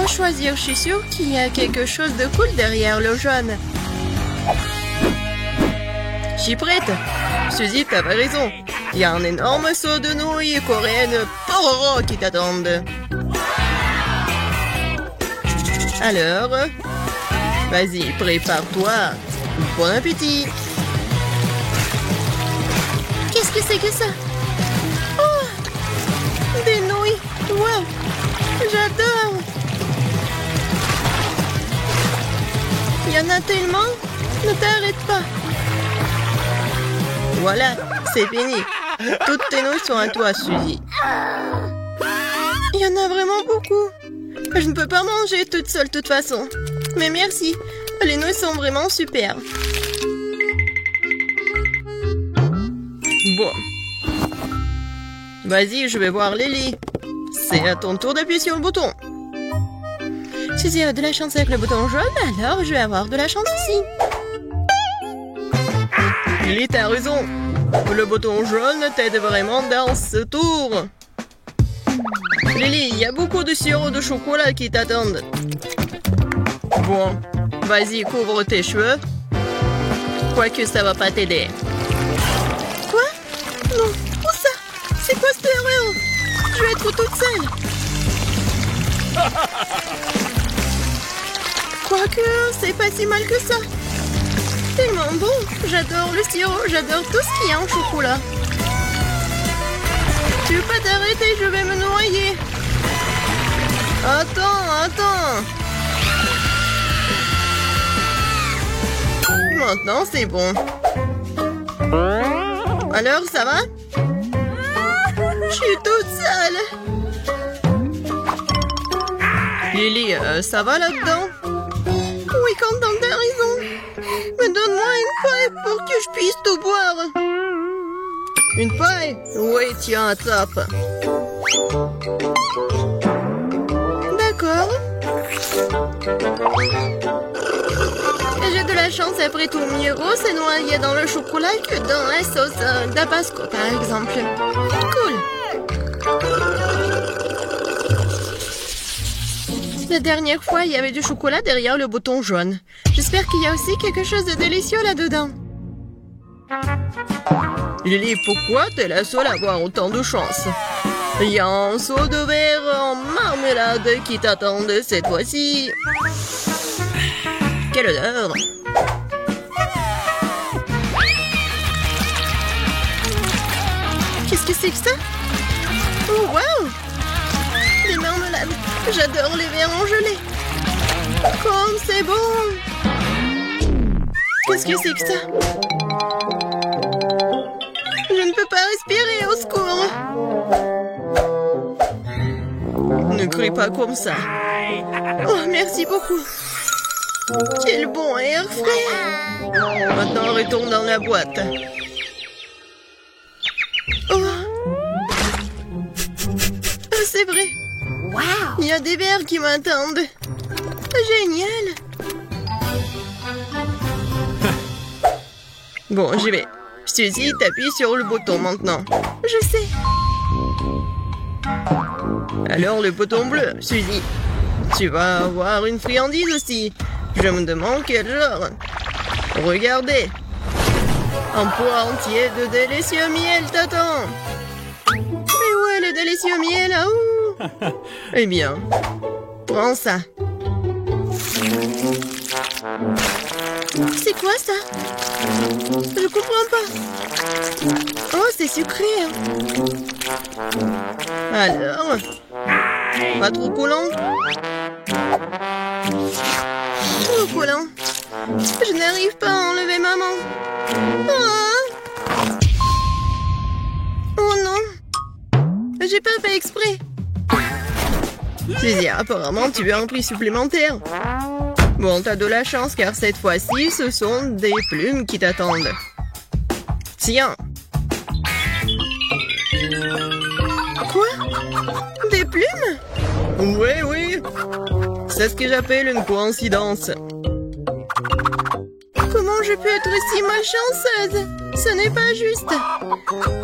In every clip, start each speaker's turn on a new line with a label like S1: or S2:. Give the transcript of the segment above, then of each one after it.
S1: dois choisir. Je suis sûre qu'il y a quelque chose de cool derrière le jaune. Je suis prête. Suzy, t'avais raison. Il y a un énorme seau de nouilles coréennes pororo qui t'attendent. Alors, vas-y, prépare-toi. Bon appétit. Qu'est-ce que c'est que ça? Oh, des nouilles. Wow, j'adore. Il y en a tellement. Ne t'arrête pas. Voilà, c'est fini. Toutes tes nouilles sont à toi, Suzy. Il y en a vraiment beaucoup. Je ne peux pas manger toute seule de toute façon. Mais merci, les nouilles sont vraiment super. Bon. Vas-y, je vais voir Lily. C'est à ton tour d'appuyer sur le bouton. Suzy a de la chance avec le bouton jaune, alors je vais avoir de la chance aussi. Lily, t'as raison. Le bouton jaune t'aide vraiment dans ce tour. Lily, il y a beaucoup de sirop de chocolat qui t'attendent. Bon, vas-y, couvre tes cheveux. Quoique ça va pas t'aider. Quoi? Non, où ça? C'est quoi cette erreur? Je vais être toute seule. Quoique, c'est pas si mal que ça. Tellement bon. J'adore le sirop, j'adore tout ce qu'il y a en chocolat. Tu veux pas t'arrêter, je vais me noyer. Attends. Maintenant, c'est bon. Alors, ça va? Je suis toute seule. Lily, ça va là-dedans? Oui, Quentin, t'as raison. Mais donne-moi une paille pour que je puisse tout boire. Une paille? Oui, tiens, attrape. D'accord. J'ai de la chance après tout. Miro s'est noyé dans le chocolat que dans la sauce Tabasco, par exemple. Cool. La dernière fois, il y avait du chocolat derrière le bouton jaune. J'espère qu'il y a aussi quelque chose de délicieux là-dedans. Lily, pourquoi t'es la seule à avoir autant de chance? Il y a un seau de verre en marmelade qui t'attend cette fois-ci. Quelle odeur! Qu'est-ce que c'est que ça? Oh, wow! Des marmelades! J'adore les verres en gelée! Comme c'est bon! Qu'est-ce que c'est que ça? Je ne peux pas respirer, au secours! Ne crie pas comme ça! Oh, merci beaucoup! Quel bon air frais! Maintenant, retourne dans la boîte. Oh, c'est vrai! Il y a des verres qui m'attendent! Génial! Bon, j'y vais. Suzy, t'appuies sur le bouton maintenant. Je sais. Alors, le bouton bleu, Suzy. Tu vas avoir une friandise aussi. Je me demande quel genre. Regardez. Un poids entier de délicieux miel t'attend. Mais où est le délicieux miel là-haut? Eh bien, prends ça. C'est quoi ça? Je comprends pas. Oh, c'est sucré. Alors, pas trop collant? Trop collant. Je n'arrive pas à enlever maman. Oh non. J'ai pas fait exprès. Suzy, apparemment, tu veux un prix supplémentaire. Bon, t'as de la chance car cette fois-ci, ce sont des plumes qui t'attendent. Tiens. Quoi? Des plumes? Oui. C'est ce que j'appelle une coïncidence. Comment je peux être si malchanceuse? Ce n'est pas juste.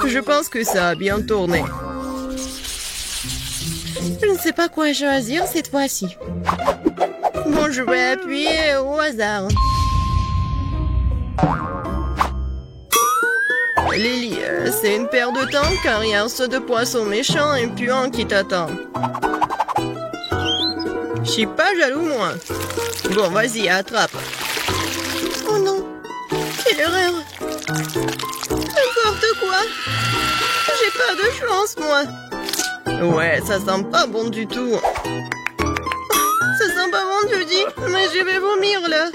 S1: Je pense que ça a bien tourné. Je ne sais pas quoi choisir cette fois-ci. Bon, je vais appuyer au hasard. Lily, c'est une paire de temps car il y a un seau de poisson méchant et puant qui t'attend. Je suis pas jaloux, moi. Bon, vas-y, attrape. Oh non, quelle erreur. N'importe quoi. J'ai pas de chance, moi. Ouais, ça sent pas bon du tout. Ça sent pas bon, tu dis, mais je vais vomir, là.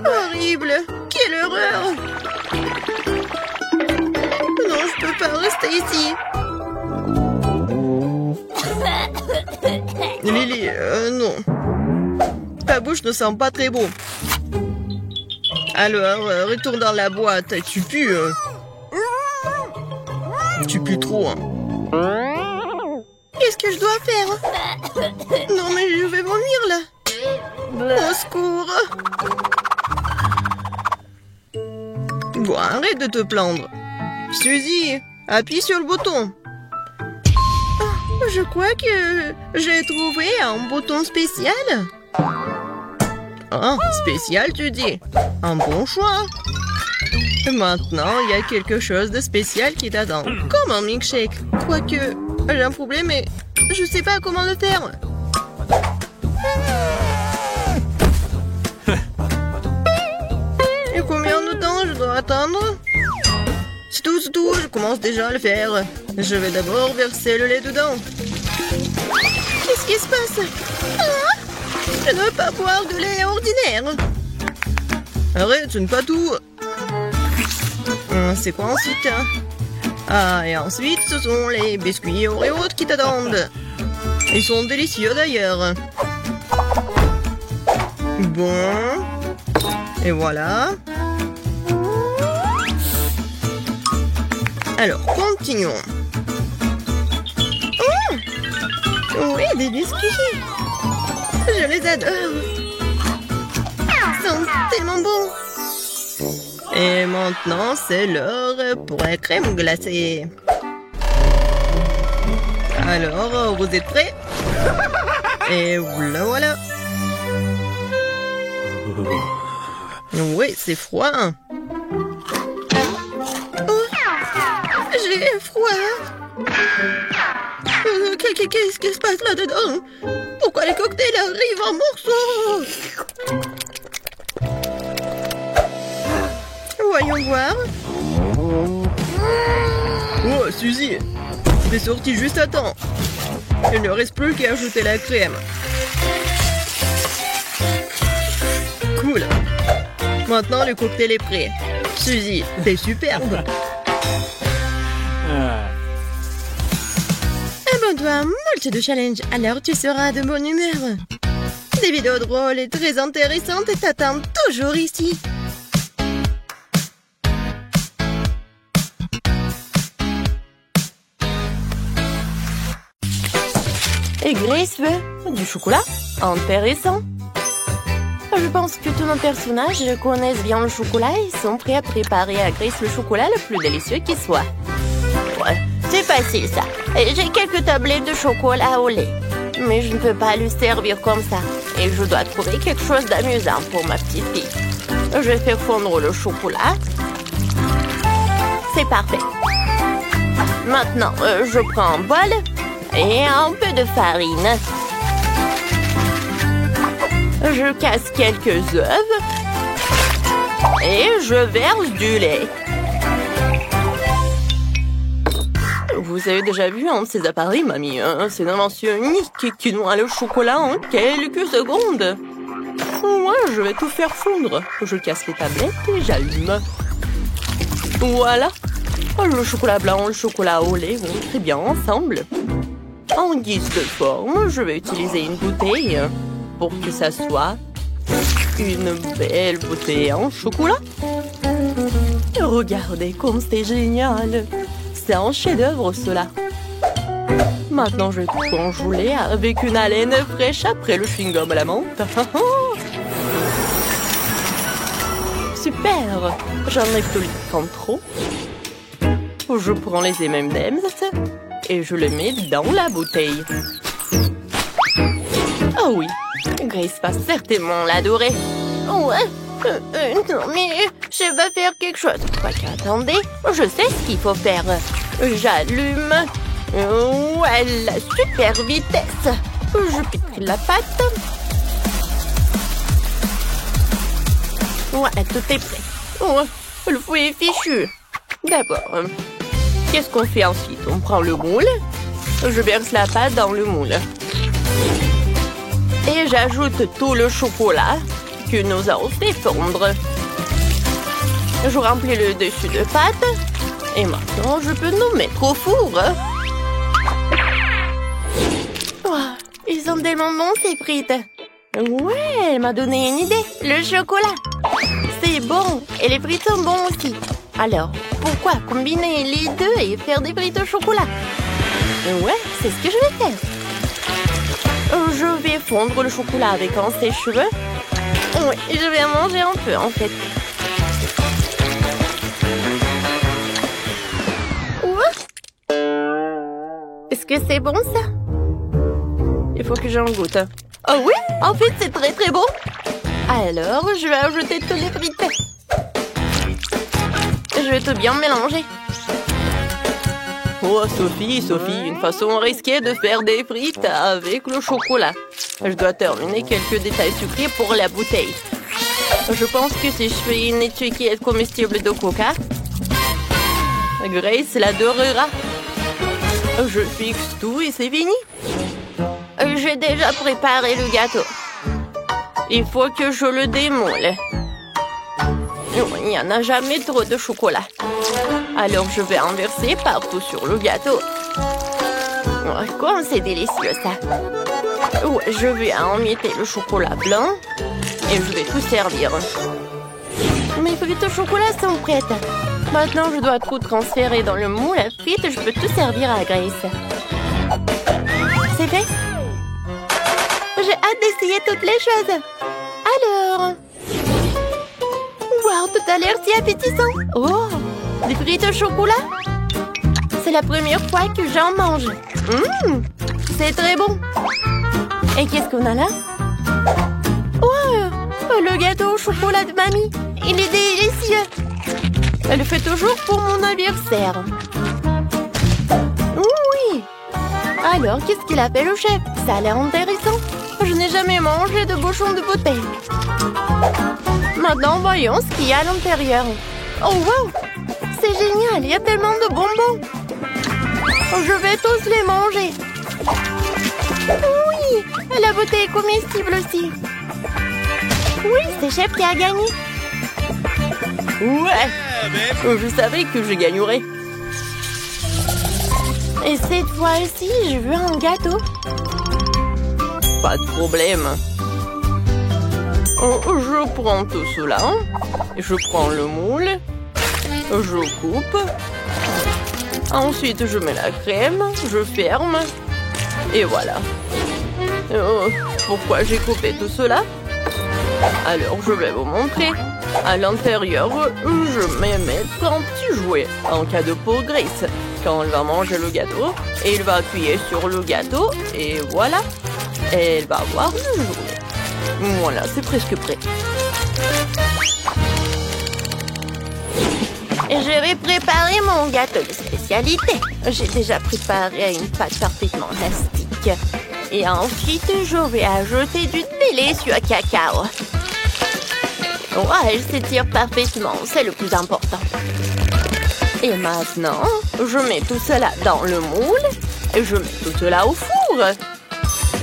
S1: Horrible. Quelle horreur. Non, je peux pas rester ici. Lily, non. Ta bouche ne sent pas très bon. Alors, retourne dans la boîte. Tu pues. Tu pues trop. Hein. Qu'est-ce que je dois faire? Non, mais je vais vomir, là. Au secours. Bon, arrête de te plaindre. Suzy, appuie sur le bouton. Oh, je crois que j'ai trouvé un bouton spécial. Ah, spécial, tu dis? Un bon choix. Maintenant, il y a quelque chose de spécial qui t'attend. Comme un milkshake. Quoique, j'ai un problème, mais je sais pas comment le faire. Et combien de temps je dois attendre? C'est tout, je commence déjà à le faire. Je vais d'abord verser le lait dedans. Qu'est-ce qui se passe? Ah, je ne veux pas boire de lait ordinaire. Arrête, ce n'est pas tout. C'est quoi ensuite? Ah, et ensuite, ce sont les biscuits Oreos qui t'attendent. Ils sont délicieux d'ailleurs. Bon. Et voilà. Alors, continuons. Oh! Oui, des biscuits. Je les adore. Ils sont tellement bons. Et maintenant, c'est l'heure pour la crème glacée. Alors, vous êtes prêts? Et voilà. Oui, c'est froid. Oh, j'ai froid. Qu'est-ce qui se passe là-dedans? Pourquoi les cocktails arrivent en morceaux? Voyons voir. Oh, Suzy, t'es sortie juste à temps. Il ne reste plus qu'à ajouter la crème. Cool. Maintenant, le cocktail est prêt. Suzy, t'es superbe. Abonne-toi, moult de challenge, alors tu seras de bonne humeur. Des vidéos drôles et très intéressantes t'attendent toujours ici. Et Grace veut du chocolat intéressant. Je pense que tous nos personnages connaissent bien le chocolat et sont prêts à préparer à Grace le chocolat le plus délicieux qui soit. Ouais, c'est facile ça. J'ai quelques tablettes de chocolat au lait. Mais je ne peux pas le servir comme ça. Et je dois trouver quelque chose d'amusant pour ma petite fille. Je vais faire fondre le chocolat. C'est parfait. Maintenant, je prends un bol et un peu de farine. Je casse quelques œufs et je verse du lait. Vous avez déjà vu un de ces appareils, mamie? C'est une invention unique qui noie le chocolat en quelques secondes. Moi, je vais tout faire fondre. Je casse les tablettes et j'allume. Voilà. Le chocolat blanc et le chocolat au lait vont très bien ensemble. En guise de forme, je vais utiliser une bouteille pour que ça soit une belle bouteille en chocolat. Regardez comme c'est génial. C'est un chef-d'œuvre, cela. Maintenant, je vais tout congeler avec une haleine fraîche après le chewing-gum à la menthe. Super. J'enlève tout le temps trop. Je prends les M&M's
S2: et je le mets dans la bouteille. Oh oui, Grace va certainement l'adorer.
S1: Ouais, non mais je vais faire quelque chose.
S2: Attendez, je sais ce qu'il faut faire. J'allume. Ouais, la super vitesse. Je pique la pâte. Ouais, tout est prêt. Oh, le fouet est fichu. D'abord, qu'est-ce qu'on fait ensuite? On prend le moule. Je verse la pâte dans le moule. Et j'ajoute tout le chocolat que nous avons fait fondre. Je remplis le dessus de pâte. Et maintenant, je peux nous mettre au four. Oh, ils sont tellement bons, ces frites. Ouais, elle m'a donné une idée. Le chocolat. C'est bon. Et les frites sont bons aussi. Alors, pourquoi combiner les deux et faire des frites au chocolat? Ouais, c'est ce que je vais faire. Je vais fondre le chocolat avec un sèche-cheveux. Oui, je vais en manger un peu, en fait. Ouais. Est-ce que c'est bon, ça? Il faut que j'en goûte. Oh oui, en fait, c'est très très bon. Alors, je vais ajouter tous les frites. Je vais tout bien mélanger. Oh, Sophie, une façon risquée de faire des frites avec le chocolat. Je dois terminer quelques détails sucrés pour la bouteille. Je pense que si je fais une étiquette comestible de coca, Grace l'adorera. Je fixe tout et c'est fini. J'ai déjà préparé le gâteau. Il faut que je le démoule. Il n'y en a jamais trop de chocolat. Alors je vais en verser partout sur le gâteau. Oh, comme c'est délicieux ça. Ouais, je vais emietter le chocolat blanc et je vais tout servir. Mes frites au chocolat sont prêtes. Maintenant je dois tout transférer dans le moule à frites. Je peux tout servir à Grace. C'est fait? J'ai hâte d'essayer toutes les choses. Alors... Wow, tout a l'air si appétissant. Oh, des frites au chocolat? C'est la première fois que j'en mange. C'est très bon. Et qu'est-ce qu'on a là? Wow, le gâteau au chocolat de mamie. Il est délicieux. Elle le fait toujours pour mon anniversaire. Oui. Alors, qu'est-ce qu'il a fait le chef? Ça a l'air intéressant. Je n'ai jamais mangé de bouchon de bouteille. Maintenant, voyons ce qu'il y a à l'intérieur. Oh, wow! C'est génial, il y a tellement de bonbons. Je vais tous les manger. Oui, la bouteille est comestible aussi. Oui, c'est chef qui a gagné. Ouais, je savais que je gagnerais. Et cette fois-ci, je veux un gâteau. Pas de problème. Je prends tout cela. Je prends le moule. Je coupe. Ensuite, je mets la crème. Je ferme. Et voilà. Pourquoi j'ai coupé tout cela? Alors, je vais vous montrer. À l'intérieur, je vais mettre un petit jouet en cadeau pour Grace. Quand elle va manger le gâteau, elle va appuyer sur le gâteau et voilà. Elle va avoir le jouet. Voilà, c'est presque prêt. Et je vais préparer mon gâteau de spécialité. J'ai déjà préparé une pâte parfaitement élastique. Et ensuite, je vais ajouter du délicieux cacao. Ouais, elle s'étire parfaitement, c'est le plus important. Et maintenant, je mets tout cela dans le moule et je mets tout cela au four.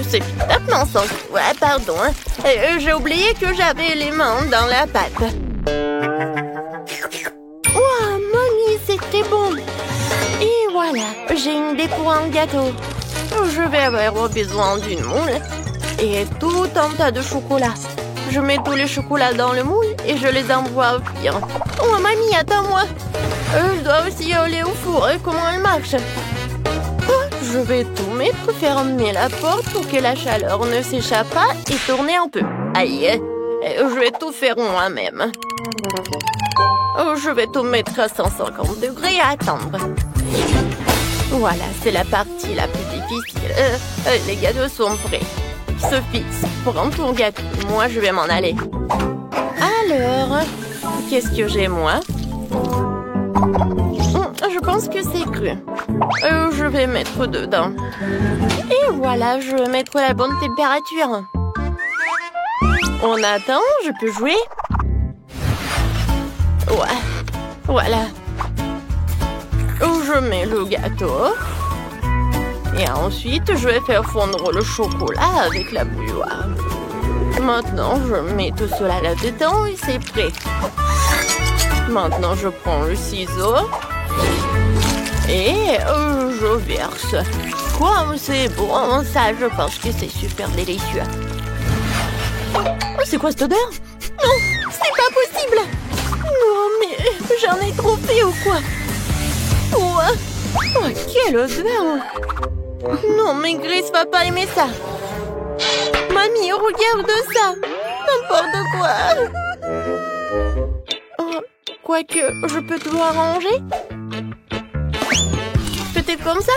S2: C'est complètement sans... Ouais, pardon. J'ai oublié que j'avais les mains dans la pâte. Wow, mamie, c'est très bon. Et voilà, j'ai une idée pour un gâteau. Je vais avoir besoin d'une moule et tout un tas de chocolat. Je mets tous les chocolats dans le moule et je les envoie au four. Oh, mamie, attends-moi. Je dois aussi aller au four. Comment elle marche? Je vais tout mettre, fermer la porte pour que la chaleur ne s'échappe pas et tourner un peu. Aïe, je vais tout faire moi-même. Je vais tout mettre à 150 degrés et attendre. Voilà, c'est la partie la plus difficile. Les gâteaux sont prêts. Sophie, prends ton gâteau. Moi, je vais m'en aller. Alors, qu'est-ce que j'ai, moi? Je pense que c'est cru. Je vais mettre dedans. Et voilà, je vais mettre la bonne température. On attend, je peux jouer? Ouais, voilà. Je mets le gâteau. Et ensuite, je vais faire fondre le chocolat avec la bouilloire. Maintenant, je mets tout cela là-dedans et c'est prêt. Maintenant, je prends le ciseau. Et je verse. Comme c'est bon, ça, je pense que c'est super délicieux. Oh, c'est quoi cette odeur? Non, c'est pas possible. Non, mais j'en ai trop fait ou quoi? Oh, quelle odeur! Non, mais Grace va pas aimer ça. Mamie, regarde ça. N'importe quoi. Oh, quoique, je peux tout arranger? Peut-être comme ça?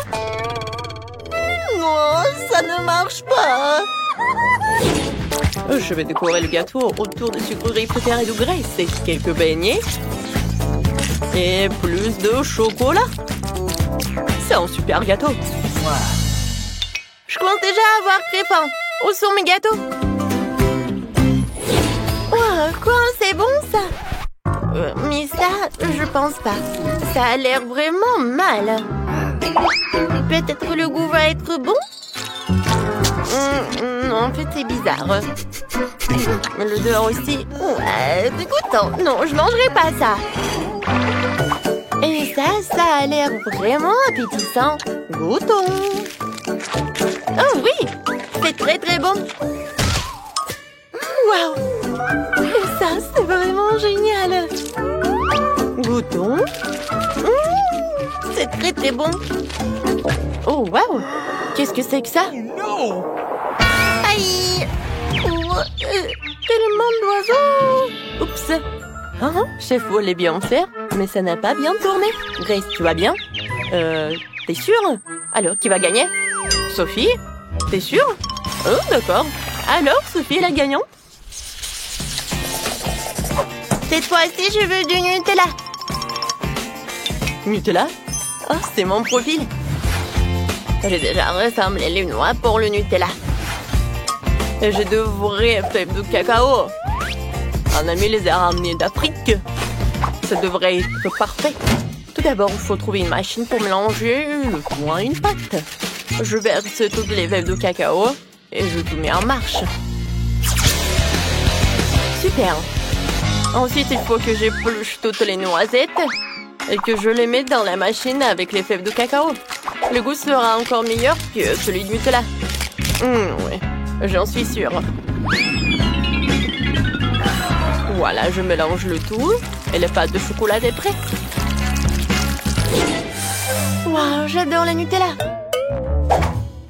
S2: Non, ça ne marche pas. Je vais décorer le gâteau autour de sucreries préférées de Grace et quelques beignets. Et plus de chocolat. C'est un super gâteau. Je commence déjà à avoir très faim. Où sont mes gâteaux? Oh, quoi, c'est bon ça? Mais ça, je pense pas. Ça a l'air vraiment mal. Peut-être le goût va être bon? Non, en fait, c'est bizarre. L'odeur aussi. Dégoûtant. Non, je mangerai pas ça. Et ça a l'air vraiment appétissant. Goûtons. Oh oui, c'est très très bon. Waouh. Et ça, c'est vraiment génial. Goûtons. C'est très très bon. Oh waouh. Qu'est-ce que c'est que ça? Aïe. Tellement d'oiseaux. Oups. Chef voulait bien faire, mais ça n'a pas bien tourné. Grace, tu vas bien? T'es sûre? Alors, qui va gagner? Sophie? T'es sûre? Oh, d'accord. Alors, Sophie est la gagnante? Cette fois-ci, je veux du Nutella. Nutella? Oh, c'est mon profil. J'ai déjà rassemblé les noix pour le Nutella. Et j'ai de vraies fèves de cacao. Un ami les a ramenées d'Afrique. Ça devrait être parfait. Tout d'abord, il faut trouver une machine pour mélanger le tout à une pâte. Je verse toutes les fèves de cacao et je tout mets en marche. Super. Ensuite, il faut que j'épluche toutes les noisettes et que je les mette dans la machine avec les fèves de cacao. Le goût sera encore meilleur que celui de Nutella. Oui, j'en suis sûre. Voilà, je mélange le tout et la pâte de chocolat est prête. Waouh, j'adore la Nutella.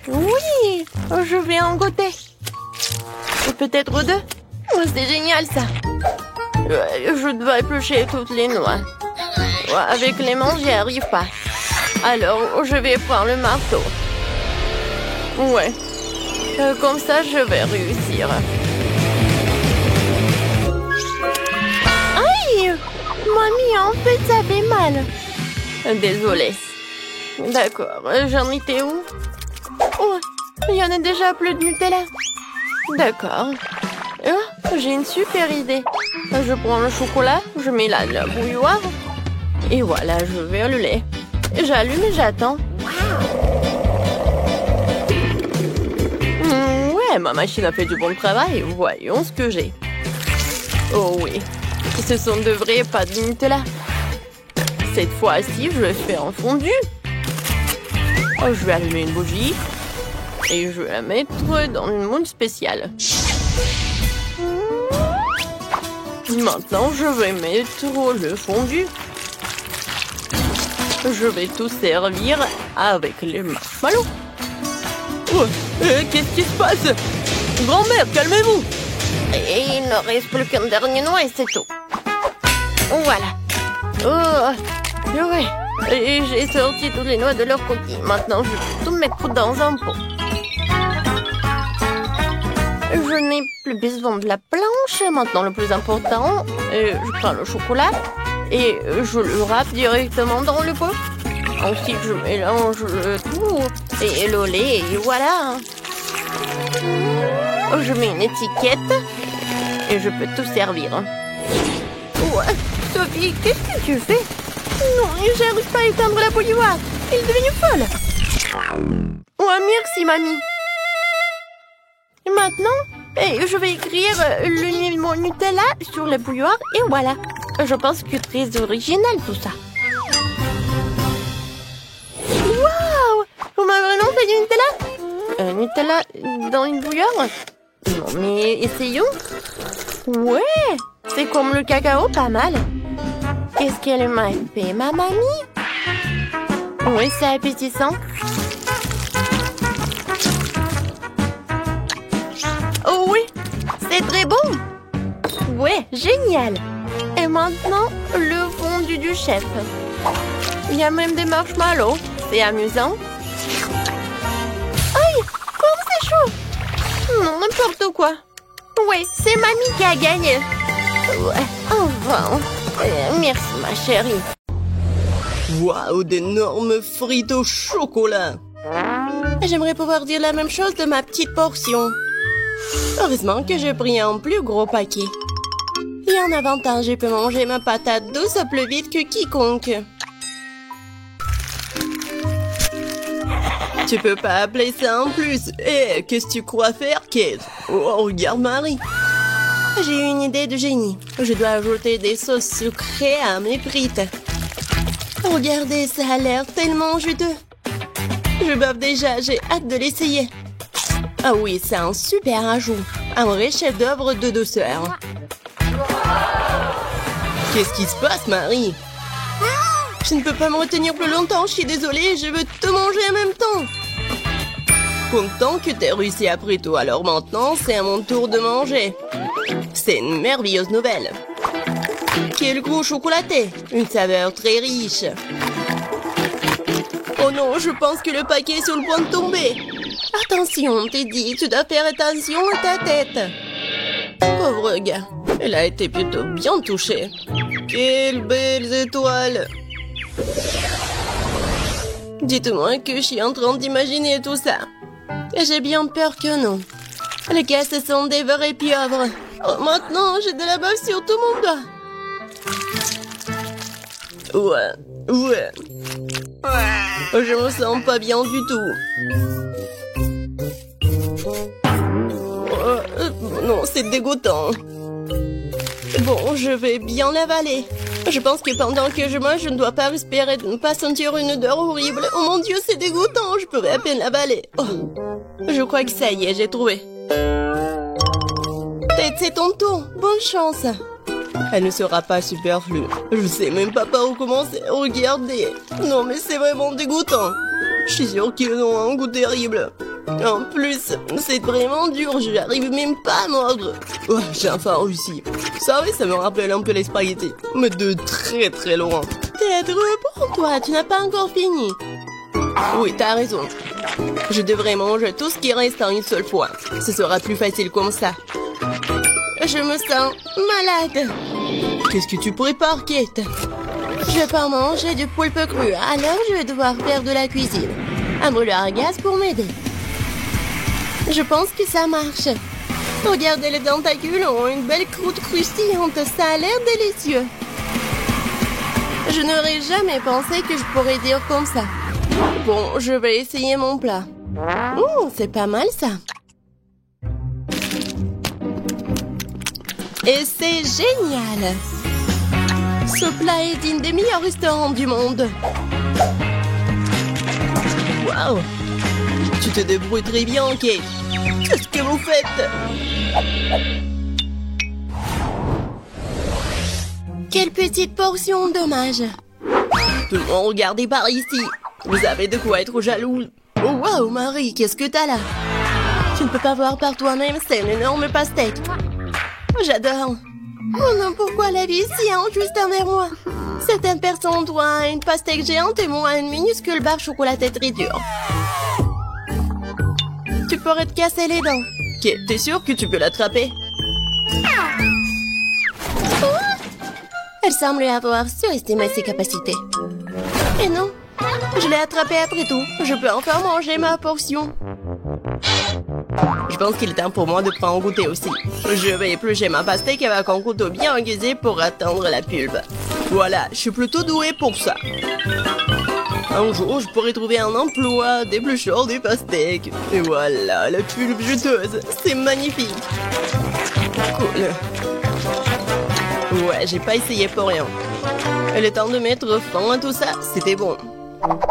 S2: Oui, je vais en goûter. Peut-être deux. Oh, c'est génial ça. Je dois éplucher toutes les noix. Avec les mains, j'y arrive pas. Alors, je vais prendre le marteau. Ouais. Comme ça, je vais réussir. Aïe! Mamie, en fait, ça fait mal. Désolée. D'accord, j'en étais où? Oh, il y en a déjà plus de Nutella. D'accord. J'ai une super idée. Je prends le chocolat, je mets la bouilloire. Et voilà, je vais le lait. J'allume et j'attends. Ouais, ma machine a fait du bon travail. Voyons ce que j'ai. Oh oui, ce sont de vraies pâtes de Nutella. Cette fois-ci, je vais faire un fondu. Je vais allumer une bougie. Et je vais la mettre dans une moule spéciale. Maintenant, je vais mettre le fondu. Je vais tout servir avec les marshmallows. Qu'est-ce qui se passe? Grand-mère, calmez-vous. Et il ne reste plus qu'un dernier noix et c'est tout. Voilà. Ouais, Et j'ai sorti toutes les noix de leur coquille. Maintenant, je vais tout mettre dans un pot. Je n'ai plus besoin de la planche. Maintenant, le plus important, je prends le chocolat et je le râpe directement dans le pot. Ensuite, je mélange le tout et le lait et voilà. Je mets une étiquette et je peux tout servir. Ouais, Sophie, qu'est-ce que tu fais? Non, j'arrive pas à éteindre la bouilloire. Elle est devenue folle. Ouais, merci, mamie. Et maintenant, je vais écrire le mot Nutella sur la bouilloire et voilà. Je pense que c'est très original tout ça. Waouh! Vous m'avez vraiment fait du Nutella? Nutella dans une bouilloire? Non, mais essayons. Ouais, c'est comme le cacao, pas mal. Qu'est-ce qu'elle m'a fait, ma mamie? Oui, c'est appétissant. Oh oui, c'est très bon. Ouais, génial. Et maintenant, le fondu du chef. Il y a même des marshmallows. C'est amusant. Aïe, comme c'est chaud. Non, n'importe quoi. Ouais, c'est mamie qui a gagné. Ouais, enfin. Merci, ma chérie.
S3: Waouh, d'énormes frites au chocolat.
S2: J'aimerais pouvoir dire la même chose de ma petite portion. Heureusement que j'ai pris un plus gros paquet. Et en avantage, je peux manger ma patate douce plus vite que quiconque.
S3: Tu peux pas appeler ça en plus. Qu'est-ce que tu crois faire, Kate? Oh, regarde Marie.
S2: J'ai eu une idée de génie. Je dois ajouter des sauces sucrées à mes frites. Regardez, ça a l'air tellement juteux. Je bave déjà, j'ai hâte de l'essayer. Ah oui, c'est un super ajout. Un vrai chef-d'œuvre de douceur.
S3: Qu'est-ce qui se passe, Marie?
S2: Je ne peux pas me retenir plus longtemps, je suis désolée, je veux tout manger en même temps.
S3: Content que t'aies réussi après tout, alors maintenant, c'est à mon tour de manger. C'est une merveilleuse nouvelle.
S2: Quel goût chocolaté, une saveur très riche. Oh non, je pense que le paquet est sur le point de tomber. Attention, Teddy, tu dois faire attention à ta tête.
S3: Pauvre gars, elle a été plutôt bien touchée. Quelles belles étoiles!
S2: Dites-moi que je suis en train d'imaginer tout ça. J'ai bien peur que non. Les gars, ce sont des vrais pieuvres. Oh, maintenant, j'ai de la bave sur tout mon doigt.
S3: Ouais. Je me sens pas bien du tout. Non, c'est dégoûtant.
S2: Bon, je vais bien l'avaler. Je pense que pendant que je mange, je ne dois pas respirer, de ne pas sentir une odeur horrible. Oh mon Dieu, c'est dégoûtant, je pourrais à peine l'avaler. Oh, je crois que ça y est, j'ai trouvé. Tête, c'est ton tour. Bonne chance.
S3: Elle ne sera pas superflue. Je sais même pas par où commencer. Regardez. Non, mais c'est vraiment dégoûtant. Je suis sûre qu'ils ont un goût terrible. En plus, c'est vraiment dur. Je n'arrive même pas à mordre. Oh, j'ai enfin réussi. Ça, oui, ça me rappelle un peu les spaghettis. Mais de très très loin.
S2: Tête, reprends-toi. Tu n'as pas encore fini.
S3: Oui, t'as raison. Je devrais manger tout ce qui reste en une seule fois. Ce sera plus facile comme ça.
S2: Je me sens malade.
S3: Qu'est-ce que tu prépares, Kate?
S2: Je vais pas manger du poulpe cru, alors je vais devoir faire de la cuisine. Un brûleur à gaz pour m'aider. Je pense que ça marche. Regardez, les tentacules ont une belle croûte croustillante. Ça a l'air délicieux. Je n'aurais jamais pensé que je pourrais dire comme ça. Bon, je vais essayer mon plat. C'est pas mal ça. Et c'est génial! Ce plat est digne des meilleurs restaurants du monde.
S3: Waouh! Tu te débrouilles très bien, Kate. Qu'est-ce que vous faites?
S2: Quelle petite portion, dommage.
S3: Tout le monde regardez par ici. Vous avez de quoi être jaloux.
S2: Oh waouh, Marie, qu'est-ce que t'as là? Tu ne peux pas voir par toi-même, c'est une énorme pastèque. J'adore. Oh non, pourquoi la vie est si injuste envers moi?
S3: Certaines personnes doivent une pastèque géante et moi une minuscule barre chocolatée très dure. Tu pourrais te casser les dents. Ok, t'es sûr que tu peux l'attraper? Elle semble avoir surestimé ses capacités. Et non, je l'ai attrapé après tout. Je peux enfin manger ma portion. Je pense qu'il est temps pour moi de prendre un goûter aussi. Je vais éplucher ma pastèque avec un couteau bien aiguisé pour atteindre la pulpe. Voilà, je suis plutôt douée pour ça. Un jour, je pourrais trouver un emploi d'éplucheur des pastèques. Et voilà, la pulpe juteuse. C'est magnifique. Cool. Ouais, j'ai pas essayé pour rien. Le temps de mettre fin à tout ça, c'était bon.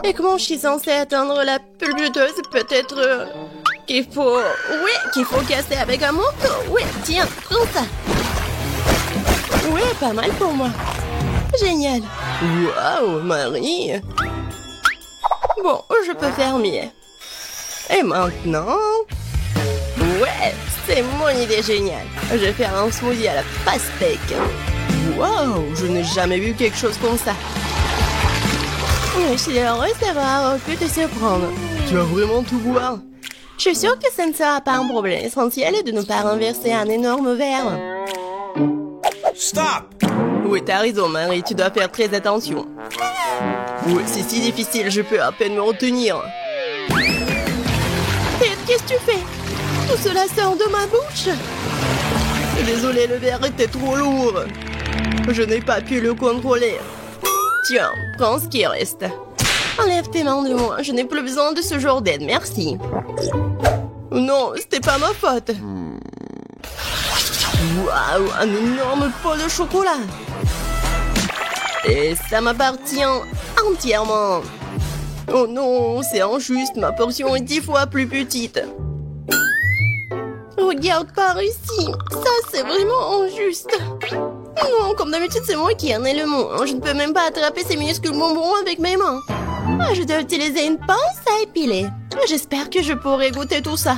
S3: Et comment je suis censée atteindre la pulpe juteuse? Peut-être qu'il faut... Oui, qu'il faut casser avec un manteau. Oui, tiens, prends ça. Oui, pas mal pour moi. Génial. Waouh, Marie. Bon, je peux faire mieux. Et maintenant... Ouais, c'est mon idée géniale. Je vais faire un smoothie à la pastèque. Waouh, je n'ai jamais vu quelque chose comme ça. Je suis heureuse d'avoir pu te surprendre. Tu vas vraiment tout boire? Je suis sûre que ce ne sera pas un problème. L'essentiel est de ne pas renverser un énorme verre.
S4: Stop!
S3: Oui, t'as raison, Marie. Tu dois faire très attention. Oui, c'est si difficile, je peux à peine me retenir. Ted, qu'est-ce que tu fais? Tout cela sort de ma bouche. Désolé, le verre était trop lourd. Je n'ai pas pu le contrôler. Tiens, prends ce qui reste. Enlève tes mains de moi, je n'ai plus besoin de ce genre d'aide, merci. Non, c'était pas ma faute. Waouh, un énorme pot de chocolat. Et ça m'appartient entièrement. Oh non, c'est injuste, ma portion est 10 fois plus petite. Regarde par ici, ça c'est vraiment injuste. Non, comme d'habitude c'est moi qui en ai le mot. Je ne peux même pas attraper ces minuscules bonbons avec mes mains. Je dois utiliser une pince à épiler. J'espère que je pourrai goûter tout ça.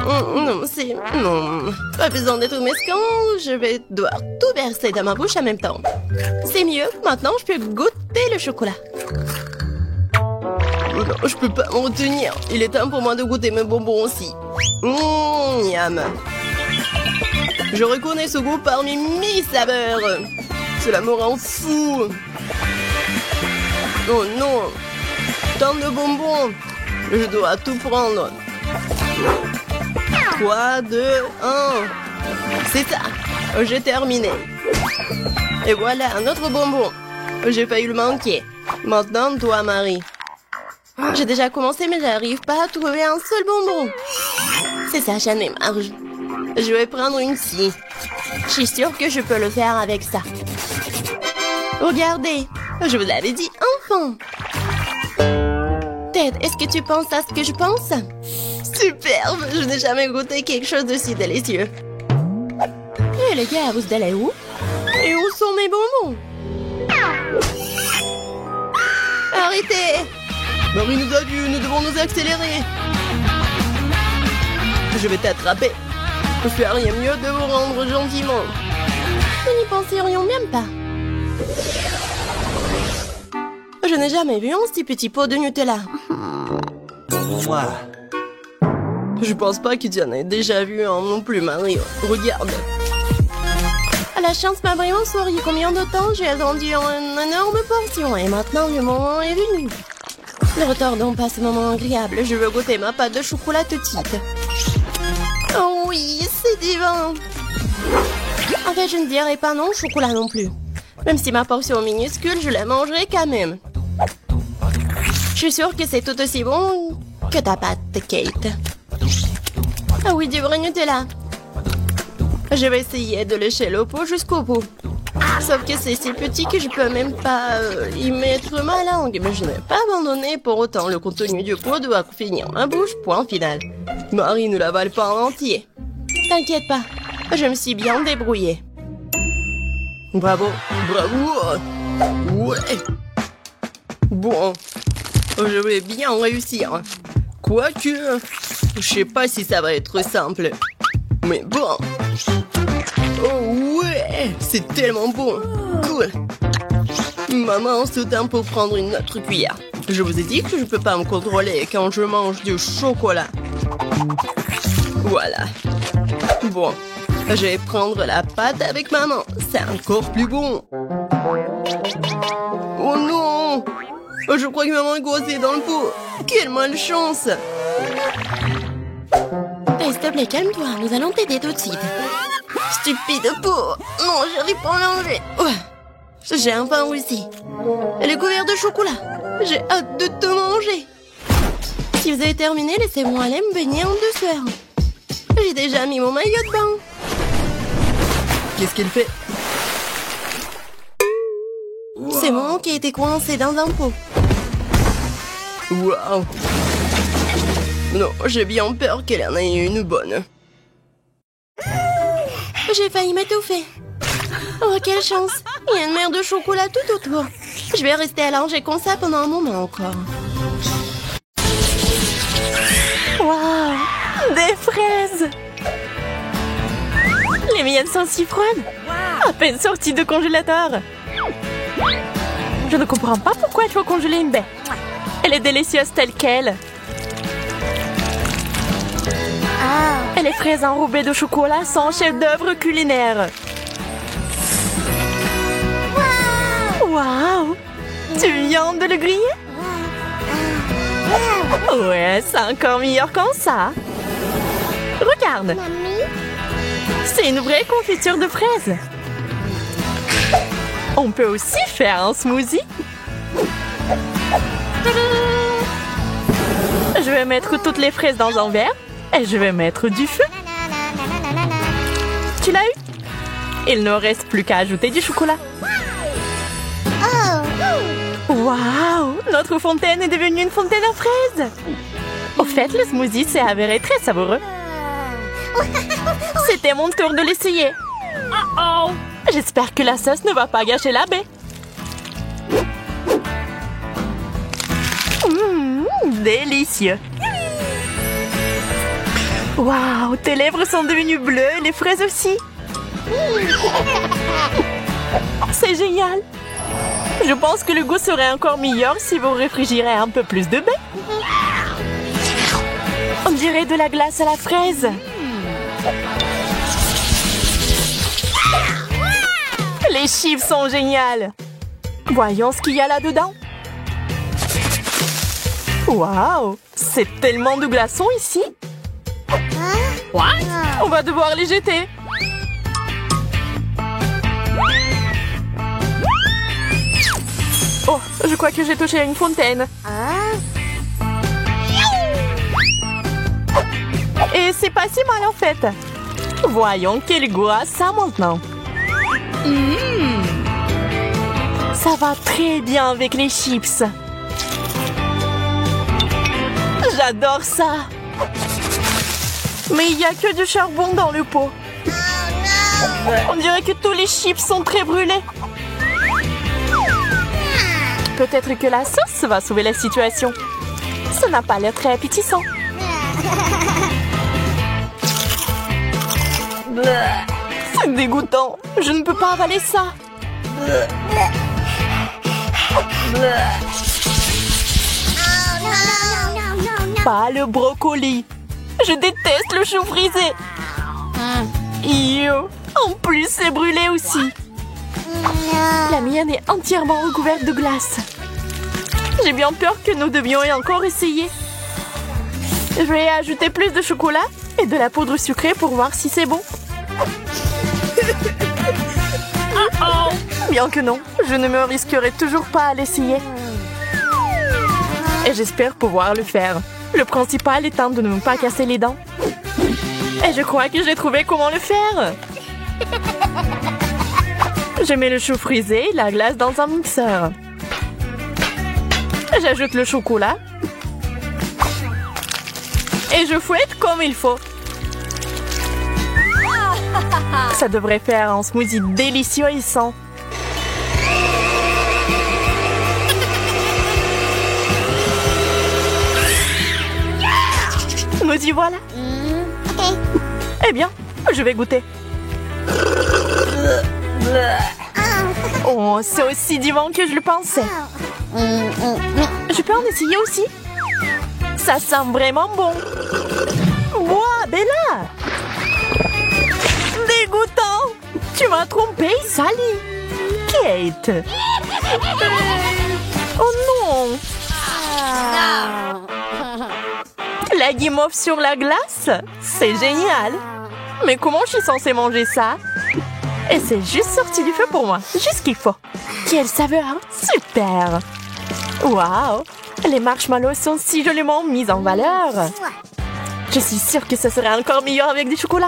S3: Non, c'est... Non, pas besoin d'être mesquin, je vais devoir tout verser dans ma bouche en même temps. C'est mieux, maintenant je peux goûter le chocolat. Non, je peux pas m'en retenir. Il est temps pour moi de goûter mes bonbons aussi. Miam. Je reconnais ce goût parmi mes saveurs. Cela me rend fou. Oh non. Tant de bonbons. Je dois tout prendre. 3, 2, 1. C'est ça. J'ai terminé. Et voilà, un autre bonbon. J'ai failli le manquer. Maintenant, toi, Marie. J'ai déjà commencé, mais j'arrive pas à trouver un seul bonbon. C'est ça, j'en ai marre. Je vais prendre une scie. Je suis sûre que je peux le faire avec ça. Regardez, je vous l'avais dit, enfin. Ted, est-ce que tu penses à ce que je pense? Superbe, je n'ai jamais goûté quelque chose de si délicieux. Et les gars, vous allez où? Et où sont mes bonbons? Arrêtez! Marie nous a vus, nous devons nous accélérer. Je vais t'attraper. Je fais rien mieux de vous rendre gentiment. Nous n'y penserions même pas. Je n'ai jamais vu un si petit pot de Nutella. Je pense pas que tu en aies déjà vu un non plus, Marie. Regarde. La chance m'a vraiment souri. Combien de temps j'ai attendu une énorme portion et maintenant le moment est venu. Ne retardons pas ce moment agréable. Je veux goûter ma pâte de chocolat petite. Oh oui, c'est divin. En fait, je ne dirais pas non au chocolat non plus. Même si ma portion est minuscule, je la mangerai quand même. Je suis sûre que c'est tout aussi bon que ta pâte, Kate. Ah oui, du vrai Nutella. Je vais essayer de lécher le pot jusqu'au bout. Sauf que c'est si petit que je peux même pas y mettre ma langue. Mais je n'ai pas abandonné pour autant. Le contenu du pot doit finir ma bouche, point final. Marie ne l'avale pas en entier. T'inquiète pas, je me suis bien débrouillée. Bravo, bravo. Ouais. Bon, je vais bien réussir. Quoique, je sais pas si ça va être simple. Mais bon. Oh ouais, c'est tellement bon. Cool. Maman, c'est temps pour prendre une autre cuillère. Je vous ai dit que je peux pas me contrôler quand je mange du chocolat. Voilà. Bon, je vais prendre la pâte avec maman. C'est encore plus bon. Oh non! Je crois que maman est coincée dans le pot. Quelle malchance!
S2: S'il te plaît, calme-toi. Nous allons t'aider tout de suite.
S3: Stupide pot! Non, j'arrive pas à l'enlever. Ouais. J'ai enfin réussi. Elle est couverte de chocolat. J'ai hâte de te manger.
S2: Si vous avez terminé, laissez-moi aller me baigner en douceur.
S3: J'ai déjà mis mon maillot de bain. Qu'est-ce qu'elle fait?
S2: C'est moi qui ai été coincé dans un pot.
S3: Waouh! Non, j'ai bien peur qu'elle en ait une bonne.
S2: J'ai failli m'étouffer. Oh, quelle chance! Il y a une mer de chocolat tout autour. Je vais rester allongée comme ça pendant un moment encore. Waouh! Des fraises! Les miennes sont si froides! À peine sorties de congélateur! Je ne comprends pas pourquoi il faut congeler une baie. Elle est délicieuse telle qu'elle. Et les fraises enrobées de chocolat sont un chef-d'œuvre culinaire. Waouh! Tu viens de le griller? Ouais, c'est encore meilleur comme ça. Regarde. C'est une vraie confiture de fraises. On peut aussi faire un smoothie. Je vais mettre toutes les fraises dans un verre et je vais mettre du feu. Tu l'as eu? Il ne reste plus qu'à ajouter du chocolat. Waouh! Notre fontaine est devenue une fontaine à fraises. Au fait, le smoothie s'est avéré très savoureux. C'était mon tour de l'essayer. J'espère que la sauce ne va pas gâcher la baie. Délicieux. Waouh, tes lèvres sont devenues bleues et les fraises aussi. C'est génial. Je pense que le goût serait encore meilleur si vous réfrigérez un peu plus de baie. On dirait de la glace à la fraise. Les chips sont géniales. Voyons ce qu'il y a là-dedans. Waouh, c'est tellement de glaçons ici. What? On va devoir les jeter. Oh, je crois que j'ai touché à une fontaine. Et c'est pas si mal en fait. Voyons quel goût a ça maintenant. Ça va très bien avec les chips. J'adore ça. Mais il n'y a que du charbon dans le pot. On dirait que tous les chips sont très brûlés. Peut-être que la sauce va sauver la situation. Ça n'a pas l'air très appétissant. C'est dégoûtant. Je ne peux pas avaler ça. Pas le brocoli. Je déteste le chou frisé. Yo. En plus, c'est brûlé aussi. La mienne est entièrement recouverte de glace. J'ai bien peur que nous devions encore essayer. Je vais ajouter plus de chocolat et de la poudre sucrée pour voir si c'est bon. Bien que non, je ne me risquerai toujours pas à l'essayer. Et j'espère pouvoir le faire. Le principal étant de ne pas casser les dents. Et je crois que j'ai trouvé comment le faire. Je mets le chou frisé et la glace dans un mixeur. J'ajoute le chocolat. Et je fouette comme il faut. Ça devrait faire un smoothie délicieux et sain. Nous y voilà. Eh bien, je vais goûter. Oh, c'est aussi divin que je le pensais. Je peux en essayer aussi? Ça sent vraiment bon. Wow, Bella! Dégoûtant! Tu m'as trompé, Sally! Kate! Oh non! La guimauve sur la glace? C'est génial! Mais comment je suis censée manger ça? Et c'est juste sorti du feu pour moi. Juste ce qu'il faut. Quelle saveur! Super! Waouh! Les marshmallows sont si joliment mis en valeur. Je suis sûre que ce serait encore meilleur avec du chocolat.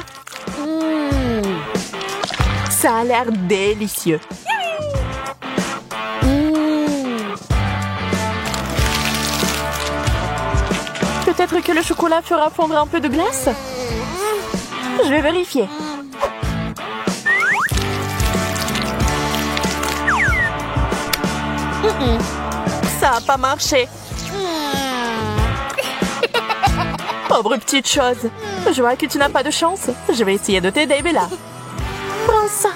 S2: Ça a l'air délicieux. Peut-être que le chocolat fera fondre un peu de glace? Je vais vérifier. Ça n'a pas marché. Pauvre petite chose. Je vois que tu n'as pas de chance. Je vais essayer de t'aider, Bella. Prends ça.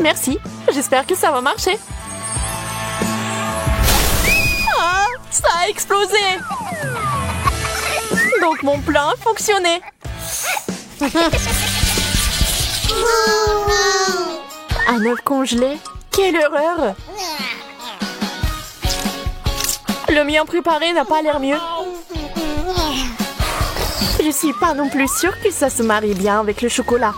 S2: Merci. J'espère que ça va marcher. Ah, ça a explosé. Donc mon plan a fonctionné. Un œuf congelé? Quelle horreur! Le mien préparé n'a pas l'air mieux. Je suis pas non plus sûre que ça se marie bien avec le chocolat.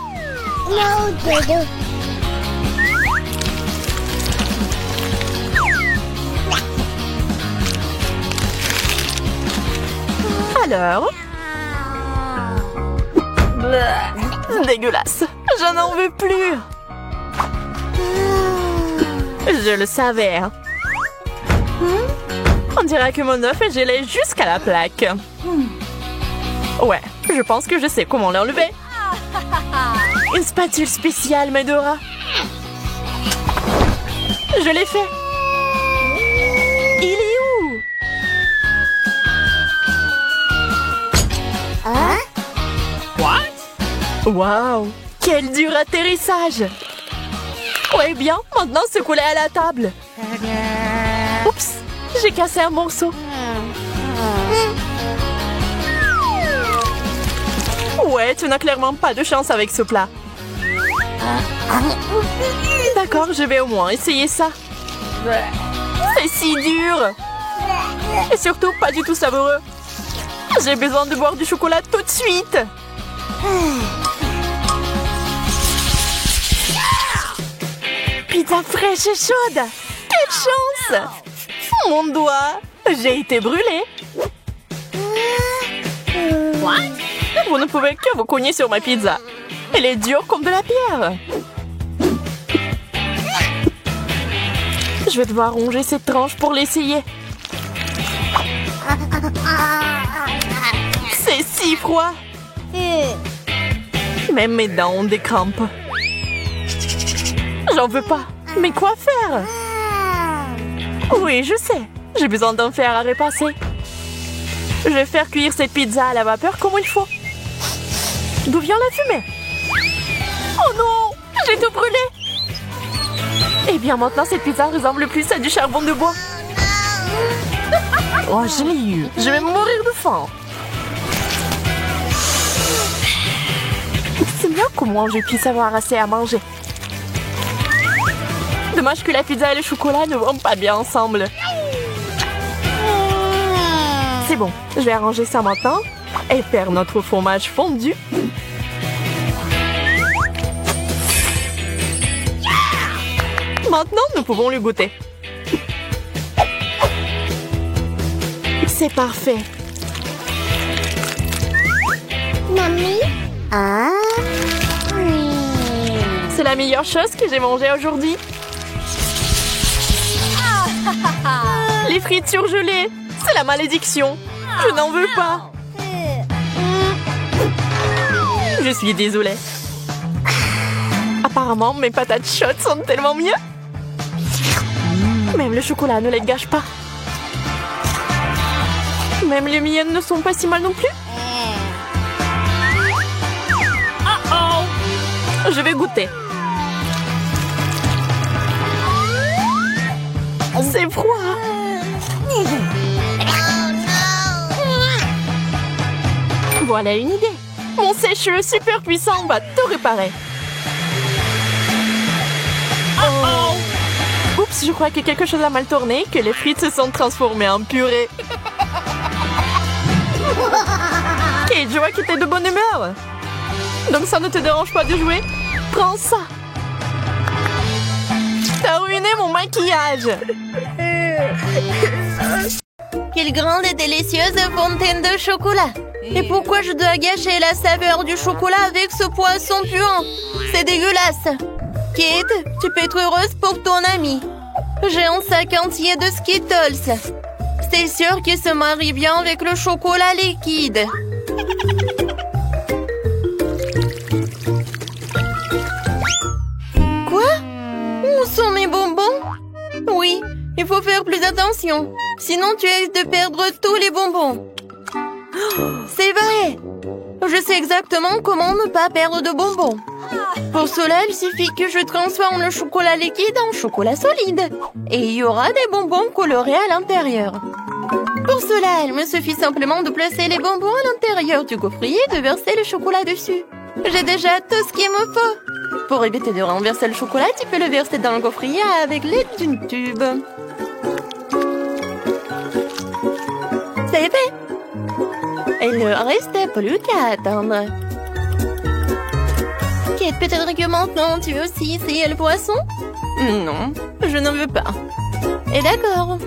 S2: Alors? Dégueulasse! Je n'en veux plus! Je le savais. On dirait que mon œuf est gelé jusqu'à la plaque. Ouais, je pense que je sais comment l'enlever. Une spatule spéciale m'aidera. Je l'ai fait. Il est où? Wow, quel dur atterrissage! Ouais, bien, maintenant secoue-les à la table. Oups, j'ai cassé un morceau. Ouais, tu n'as clairement pas de chance avec ce plat. D'accord, je vais au moins essayer ça. C'est si dur. Et surtout pas du tout savoureux. J'ai besoin de boire du chocolat tout de suite. Pizza fraîche et chaude. Quelle chance! Mon doigt. J'ai été brûlée. Vous ne pouvez que vous cogner sur ma pizza. Elle est dure comme de la pierre. Je vais devoir ronger cette tranche pour l'essayer. C'est si froid. Même mes dents ont des crampes. J'en veux pas. Mais quoi faire? Oui, je sais. J'ai besoin d'un fer à repasser. Je vais faire cuire cette pizza à la vapeur comme il faut. D'où vient la fumée? Oh non! J'ai tout brûlé! Eh bien, maintenant, cette pizza ressemble plus à du charbon de bois. Oh, je l'ai eu. Je vais mourir de faim. C'est bien qu'au moins je puisse avoir assez à manger. Dommage que la pizza et le chocolat ne vont pas bien ensemble. C'est bon, je vais arranger ça maintenant et faire notre fromage fondu. Maintenant, nous pouvons le goûter. C'est parfait.
S4: Mamie? Ah? Oui.
S2: C'est la meilleure chose que j'ai mangée aujourd'hui. Les frites surgelées, c'est la malédiction. Je n'en veux pas. Je suis désolée. Apparemment, mes patates chaudes sont tellement mieux. Même le chocolat ne les gâche pas. Même les miennes ne sont pas si mal non plus. Je vais goûter. C'est froid. Voilà une idée. Mon sèche-cheveux super puissant va tout réparer. Oh. Oups, je crois que quelque chose a mal tourné, que les frites se sont transformées en purée. Kate, je vois que t'es de bonne humeur. Donc ça ne te dérange pas de jouer? Prends ça. T'as ruiné mon maquillage.
S5: Quelle grande et délicieuse fontaine de chocolat. Et pourquoi je dois gâcher la saveur du chocolat avec ce poisson puant? C'est dégueulasse. Kate, tu peux être heureuse pour ton ami. J'ai un sac entier de Skittles. C'est sûr qu'il se marie bien avec le chocolat liquide. Quoi? Où sont mes bonbons? Oui, il faut faire plus attention. Sinon, tu risques de perdre tous les bonbons. C'est vrai! Je sais exactement comment ne pas perdre de bonbons. Pour cela, il suffit que je transforme le chocolat liquide en chocolat solide. Et il y aura des bonbons colorés à l'intérieur. Pour cela, il me suffit simplement de placer les bonbons à l'intérieur du gaufrier et de verser le chocolat dessus. J'ai déjà tout ce qu'il me faut. Pour éviter de renverser le chocolat, tu peux le verser dans le gaufrier avec l'aide d'une tube. C'est fait! Il ne reste plus qu'à attendre. Kate, peut-être que maintenant tu veux aussi essayer le poisson? Non, je n'en veux pas. Et d'accord.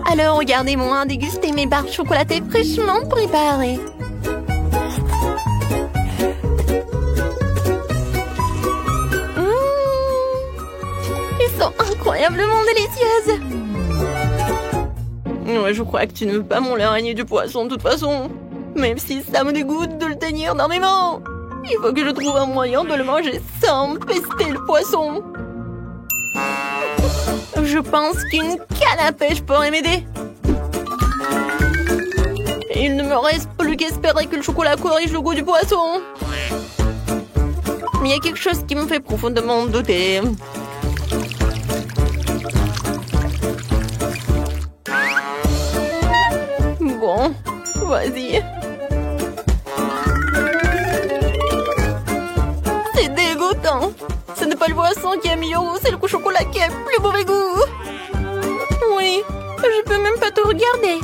S5: Alors regardez-moi déguster mes barres chocolatées fraîchement préparées. Ils sont incroyablement délicieuses. Ouais, je crois que tu ne veux pas mon l'araignée du poisson de toute façon. Même si ça me dégoûte de le tenir dans mes mains. Il faut que je trouve un moyen de le manger sans pester le poisson. Je pense qu'une canne à pêche pourrait m'aider. Il ne me reste plus qu'espérer que le chocolat corrige le goût du poisson. Mais il y a quelque chose qui me fait profondément douter. Bon, vas-y. C'est dégoûtant. Ce n'est pas le poisson qui a meilleur goût, c'est le chocolat qui a plus mauvais goût. Oui, je peux même pas te regarder.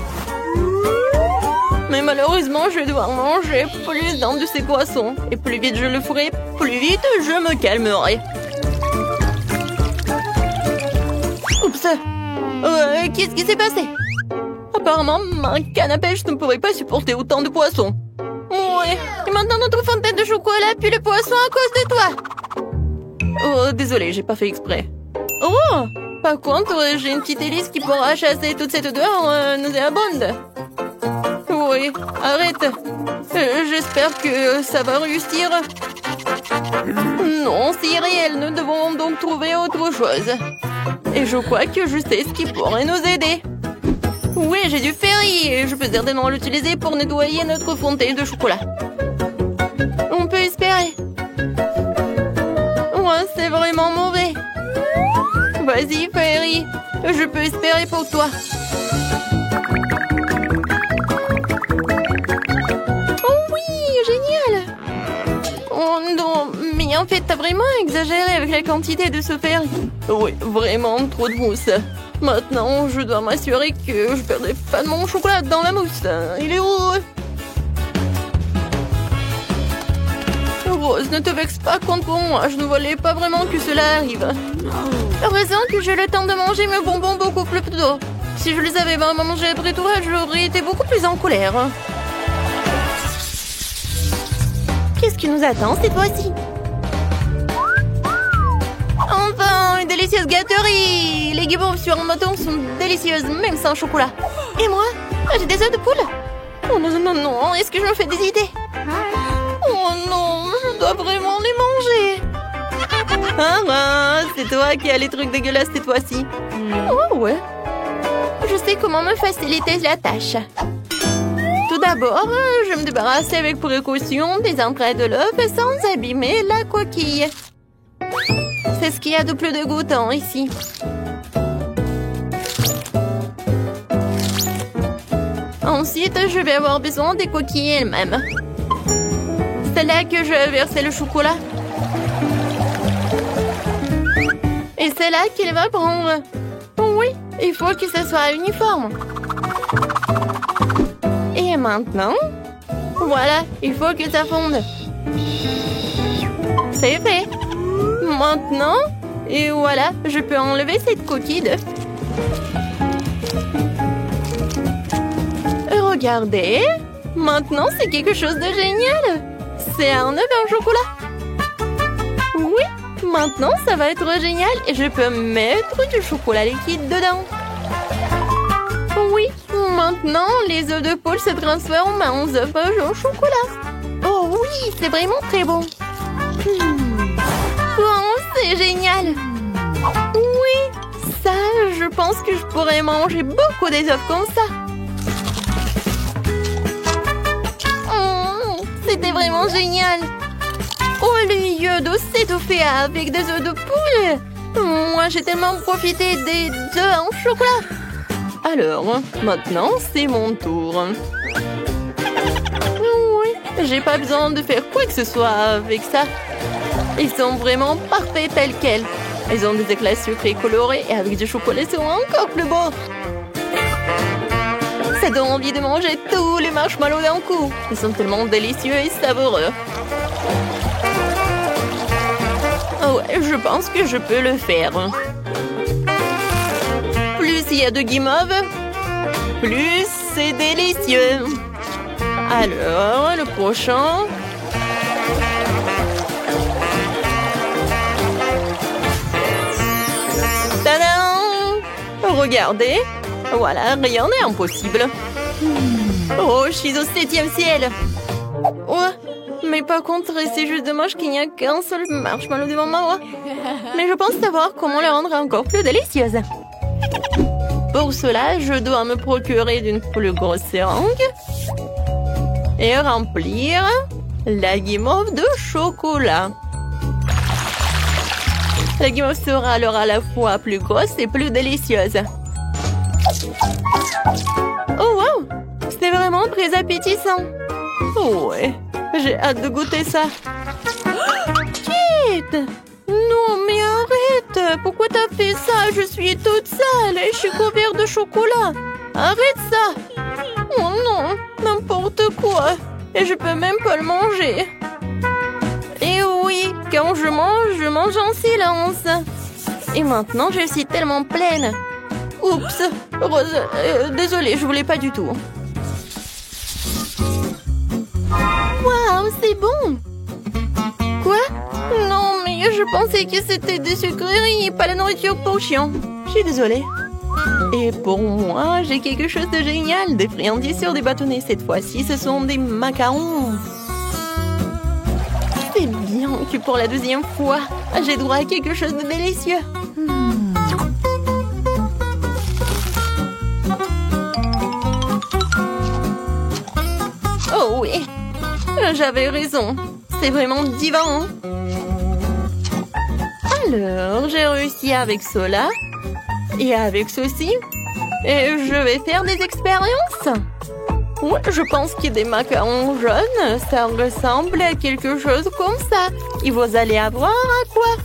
S5: Mais malheureusement, je dois manger plus d'un de ces poissons. Et plus vite je le ferai, plus vite je me calmerai. Oups. Qu'est-ce qui s'est passé? Apparemment, ma canne à pêche ne pourrait pas supporter autant de poissons. Ouais, et maintenant notre fontaine de chocolat pue le poisson à cause de toi. Oh, désolé, j'ai pas fait exprès. Oh, par contre, j'ai une petite hélice qui pourra chasser toute cette odeur nauséabonde. Oui, arrête. J'espère que ça va réussir. Non, c'est réel, nous devons donc trouver autre chose. Et je crois que je sais ce qui pourrait nous aider. Oui, j'ai du ferry et je peux certainement l'utiliser pour nettoyer notre fontaine de chocolat. On peut espérer. Ouais, c'est vraiment mauvais. Vas-y, ferry. Je peux espérer pour toi. Oh oui, génial. Oh non, mais en fait, t'as vraiment exagéré avec la quantité de ce ferry. Oui, vraiment trop de mousse. Maintenant, je dois m'assurer que je perdrai pas de mon chocolat dans la mousse. Il est où? Rose, ne te vexe pas contre moi. Je ne voulais pas vraiment que cela arrive. Heureusement que j'ai le temps de manger mes bonbons beaucoup plus tôt. Si je les avais vraiment mangés après toi, j'aurais été beaucoup plus en colère. Qu'est-ce qui nous attend cette fois-ci? Enfin, une délicieuse gâterie! Les guimauves sur un bâton sont délicieuses, même sans chocolat. Et moi? J'ai des œufs de poule? Oh non, non, non, est-ce que je me fais des idées? Oh non, je dois vraiment les manger! Ah, c'est toi qui as les trucs dégueulasses cette fois-ci. Oh ouais. Je sais comment me faciliter la tâche. Tout D'abord, je me débarrasse avec précaution des entrailles de l'œuf sans abîmer la coquille. C'est ce qu'il y a de plus dégoûtant ici. Ensuite, je vais avoir besoin des coquilles elles-mêmes. C'est là que je vais verser le chocolat. Et c'est là qu'il va prendre. Oui, il faut que ce soit uniforme. Et maintenant, voilà, il faut que ça fonde. C'est fait. Maintenant, et voilà, je peux enlever cette coquille d'œuf. Regardez, maintenant c'est quelque chose de génial. C'est un œuf en chocolat. Oui, maintenant ça va être génial et je peux mettre du chocolat liquide dedans. Oui, maintenant les œufs de poule se transforment en œufs au chocolat. Oh oui, c'est vraiment très bon. Oh, c'est génial. Oui, ça, je pense que je pourrais manger beaucoup des œufs comme ça. C'était vraiment génial. Au lieu de s'étouffer avec des œufs de poule, moi j'ai tellement profité des œufs en chocolat. Alors, maintenant c'est mon tour. Oui, j'ai pas besoin de faire quoi que ce soit avec ça. Ils sont vraiment parfaits tels quels. Ils ont des éclats sucrés colorés et avec du chocolat ils sont encore plus beaux. Ça donne envie de manger tous les marshmallows d'un coup. Ils sont tellement délicieux et savoureux. Oh ouais, je pense que je peux le faire. Plus il y a de guimauve, plus c'est délicieux. Alors, le prochain. Tadam! Regardez. Voilà, rien n'est impossible. Oh, je suis au 7e ciel. Ouais, mais par contre, c'est juste dommage qu'il n'y a qu'un seul marshmallow devant moi. Mais je pense savoir comment le rendre encore plus délicieuse. Pour cela, je dois me procurer d'une plus grosse seringue et remplir la guimauve de chocolat. La guimauve sera alors à la fois plus grosse et plus délicieuse. Oh wow! C'est vraiment très appétissant. Oh ouais, j'ai hâte de goûter ça. Kate! Non mais arrête! Pourquoi t'as fait ça? Je suis toute sale et je suis couverte de chocolat. Arrête ça! Oh non, n'importe quoi. Et je peux même pas le manger. Et oui, quand je mange en silence. Et maintenant, je suis tellement pleine. Oups, Rose, désolée, je voulais pas du tout. Waouh, c'est bon. Quoi? Non, mais je pensais que c'était des sucreries et pas la nourriture pour chiens. Je suis désolée. Et pour moi, j'ai quelque chose de génial, des friandises sur des bâtonnets. Cette fois-ci, ce sont des macarons. C'est bien que pour la 2e fois, j'ai droit à quelque chose de délicieux. Oh oui, j'avais raison. C'est vraiment divin. Alors, j'ai réussi avec cela et avec ceci. Et je vais faire des expériences. Ouais, je pense que des macarons jaunes, ça ressemble à quelque chose comme ça. Et vous allez avoir à quoi?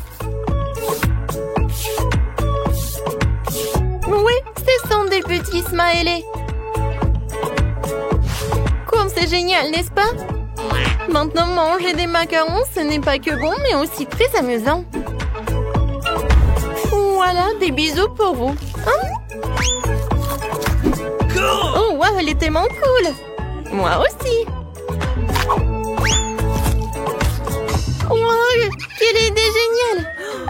S5: Oui, ce sont des petits smileys. Comme c'est génial, n'est-ce pas? Maintenant, manger des macarons, ce n'est pas que bon, mais aussi très amusant. Voilà, des bisous pour vous. Hein? Oh, wow, elle est tellement cool. Moi aussi. Wow, quelle idée géniale.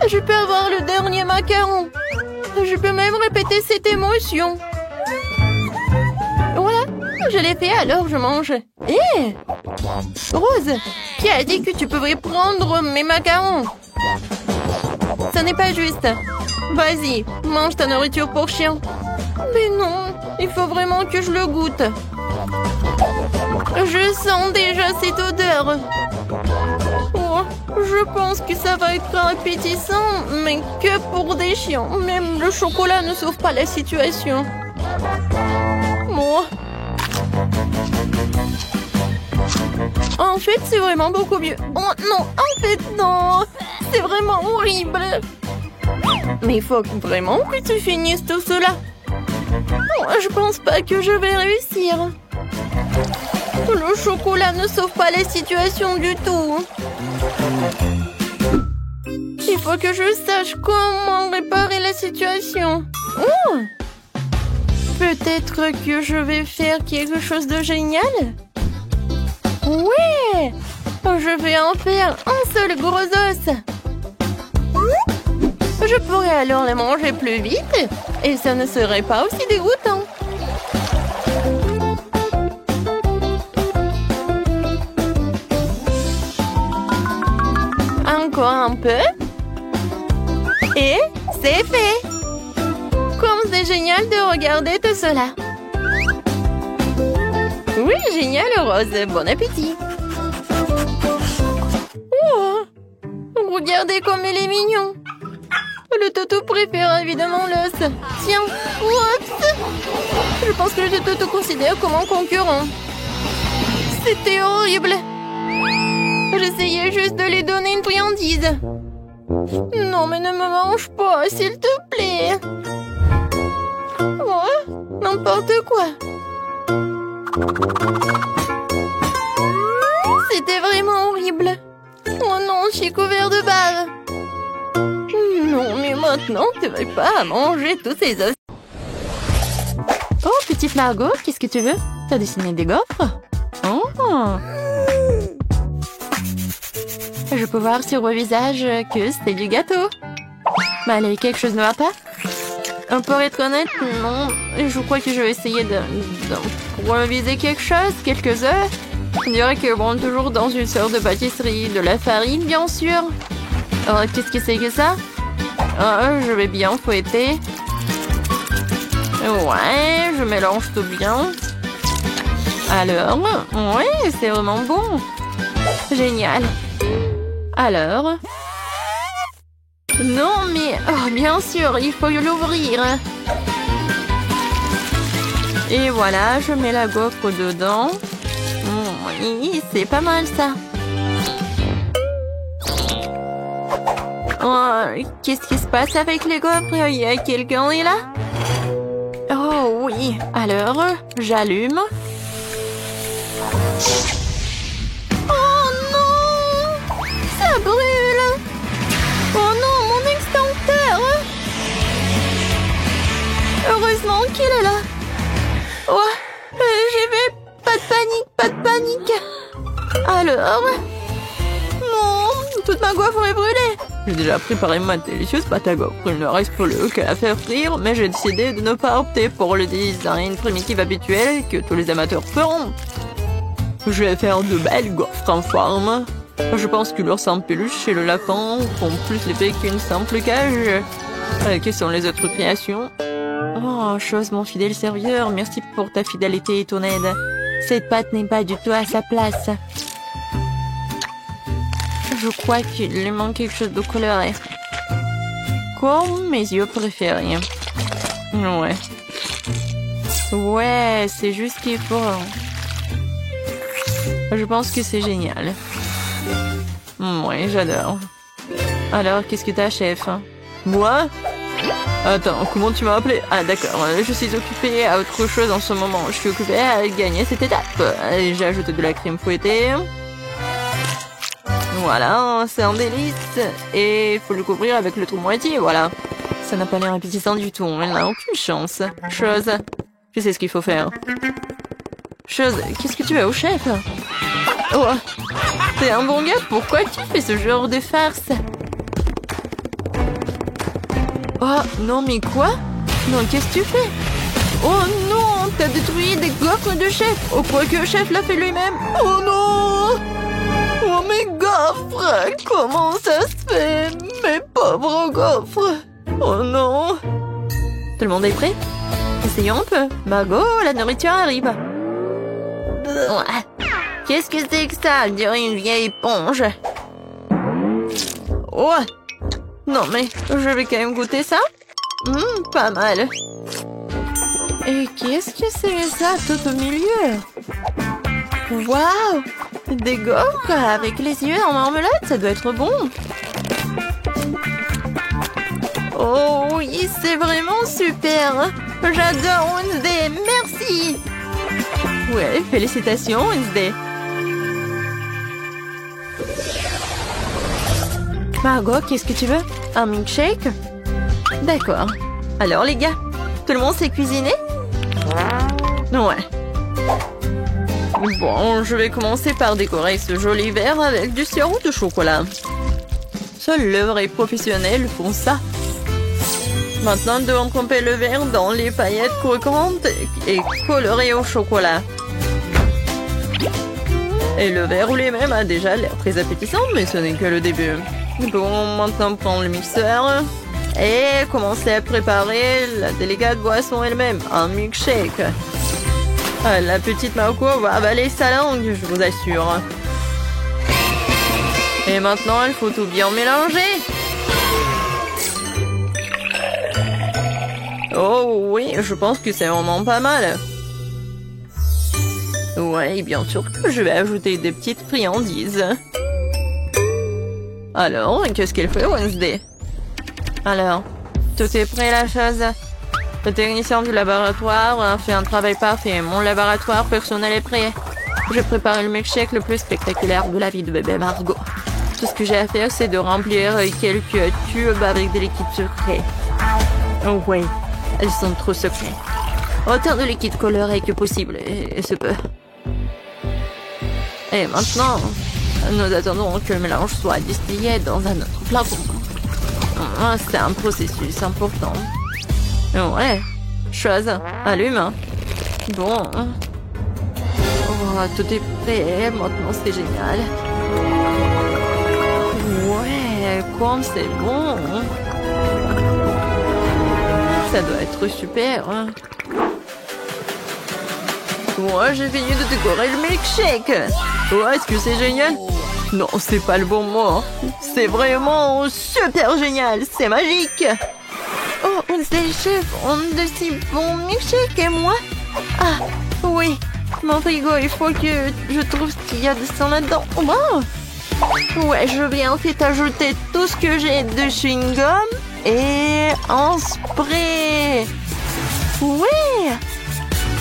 S5: Je peux avoir le dernier macaron. Je peux même répéter cette émotion. Voilà, je l'ai fait, alors je mange. Hé, Rose, qui a dit que tu pouvais prendre mes macarons? Ce n'est pas juste. Vas-y, mange ta nourriture pour chien. Mais non, Il faut vraiment que je le goûte. Je sens déjà cette odeur. Oh, je pense que ça va être appétissant, mais que pour des chiens. Même le chocolat ne sauve pas la situation. Bon. En fait, c'est vraiment beaucoup mieux. Oh non, en fait, non. C'est vraiment horrible. Mais il faut vraiment que tu finisses tout cela. Oh, je pense pas que je vais réussir. Le chocolat ne sauve pas la situation du tout. Il faut que je sache comment réparer la situation. Oh! Peut-être que je vais faire quelque chose de génial? Ouais! Je vais en faire un seul gros os. Je pourrais alors les manger plus vite et ça ne serait pas aussi dégoûtant. Encore un peu. Et c'est fait. Comme c'est génial de regarder tout cela. Oui, génial, Rose. Bon appétit. Oh, regardez comme il est mignon. Le toutou préfère évidemment l'os. Tiens, what? Je pense que le toutou considère comme un concurrent. C'était horrible. J'essayais juste de lui donner une friandise. Non, mais ne me mange pas, s'il te plaît. Oh, n'importe quoi. C'était vraiment horrible. Oh non, je suis couvert de bave. Non, mais maintenant, tu ne vas pas manger tous ces os. Oh, petite Margot, qu'est-ce que tu veux? T'as dessiné des gaufres? Oh! Je peux voir sur vos visages que c'est du gâteau. Mais allez, quelque chose ne va pas? Pour être honnête, non. Je crois que je vais essayer d'improviser quelque chose, quelques œufs. On dirait que bon, toujours dans une sorte de pâtisserie, de la farine, bien sûr. Alors, qu'est-ce que c'est que ça? Je vais bien fouetter. Ouais, je mélange tout bien. Alors, ouais, c'est vraiment bon. Génial. Alors? Non, mais... Oh, bien sûr, il faut l'ouvrir. Et voilà, je mets la gaufre dedans. Oui, c'est pas mal, ça. Oh, qu'est-ce qui se passe avec les gaufres? Il y a quelqu'un est là? Oh, oui. Alors, j'allume. Oh non! Ça brûle! Oh non, mon extincteur! Heureusement qu'il est là. Oh, j'y vais. Pas de panique. Alors? Non, toute ma gaufre est brûlée. J'ai déjà préparé ma délicieuse pâte à gaufre. Il ne reste plus qu'à la faire frire, mais j'ai décidé de ne pas opter pour le design primitif habituel que tous les amateurs feront. Je vais faire de belles gaufres en forme. Je pense que l'ours en peluche et le lapin font plus l'effet qu'une simple cage. Quelles sont les autres créations? Oh, chose, mon fidèle serviteur, merci pour ta fidélité et ton aide. Cette pâte n'est pas du tout à sa place. Je crois qu'il lui manque quelque chose de coloré. Comme mes yeux préférés. Ouais. Ouais, c'est juste qu'il faut. Je pense que c'est génial. Ouais, j'adore. Alors, qu'est-ce que t'as, chef? Moi? Attends, comment tu m'as appelé? Ah, d'accord, je suis occupée à autre chose en ce moment. Je suis occupée à gagner cette étape. J'ai ajouté de la crème fouettée. Voilà, c'est un délice. Et il faut le couvrir avec l'autre moitié, voilà. Ça n'a pas l'air appétissant du tout, elle n'a aucune chance. Chose, je sais ce qu'il faut faire. Chose, qu'est-ce que tu as au chef? Oh, t'es un bon gars, pourquoi tu fais ce genre de farce? Oh, non mais quoi? Non, qu'est-ce que tu fais? Oh non, t'as détruit des gaufres de chef. Oh, quoi que le chef l'a fait lui-même. Oh non! Oh, mes gaufres! Comment ça se fait? Mes pauvres gaufres! Oh non! Tout le monde est prêt? Essayons un peu. Margot, la nourriture arrive. Qu'est-ce que c'est que ça? On dirait une vieille éponge. Oh! Non mais, je vais quand même goûter ça. Pas mal. Et qu'est-ce que c'est ça tout au milieu? Waouh! Des gaufres avec les yeux en marmelade, ça doit être bon. Oh oui, c'est vraiment super. J'adore Wednesday, merci. Ouais, félicitations Wednesday. Margot, qu'est-ce que tu veux? Un milkshake? D'accord. Alors les gars, tout le monde sait cuisiner? Ouais. Bon, je vais commencer par décorer ce joli verre avec du sirop de chocolat. Seuls les vrais professionnels font ça. Maintenant, nous devons tremper le verre dans les paillettes croquantes et colorées au chocolat. Et le verre roulé même a déjà l'air très appétissant, mais ce n'est que le début. Bon, maintenant prendre le mixeur et commencer à préparer la délicate boisson elle-même, un milkshake. La petite Marco va avaler sa langue, je vous assure. Et maintenant, il faut tout bien mélanger. Oh oui, je pense que c'est vraiment pas mal. Ouais, bien sûr que je vais ajouter des petites friandises. Alors, qu'est-ce qu'elle fait, Wednesday? Alors, tout est prêt, la chose. Le technicien du laboratoire a fait un travail parfait. Mon laboratoire personnel est prêt. J'ai préparé le milkshake le plus spectaculaire de la vie de bébé Margot. Tout ce que j'ai à faire, c'est de remplir quelques tubes avec des liquides secrets. Oh oui, elles sont trop secrets. Autant de liquide coloré que possible, et ce peu. Et maintenant, nous attendons que le mélange soit distillé dans un autre flacon. C'est un processus important. Ouais, chose, allume. Bon. Oh, tout est prêt, maintenant c'est génial. Ouais, comme c'est bon. Ça doit être super. Moi, j'ai fini de décorer le milkshake. Oh, est-ce que c'est génial? Non, c'est pas le bon mot. C'est vraiment super génial. C'est magique. Oh, c'est le chef. On de si bon milkshake et moi? Ah, oui. Mon frigo, il faut que je trouve ce qu'il y a de sang là-dedans. Wow. Ouais, je vais en fait ajouter tout ce que j'ai de chewing-gum et un spray. Ouais.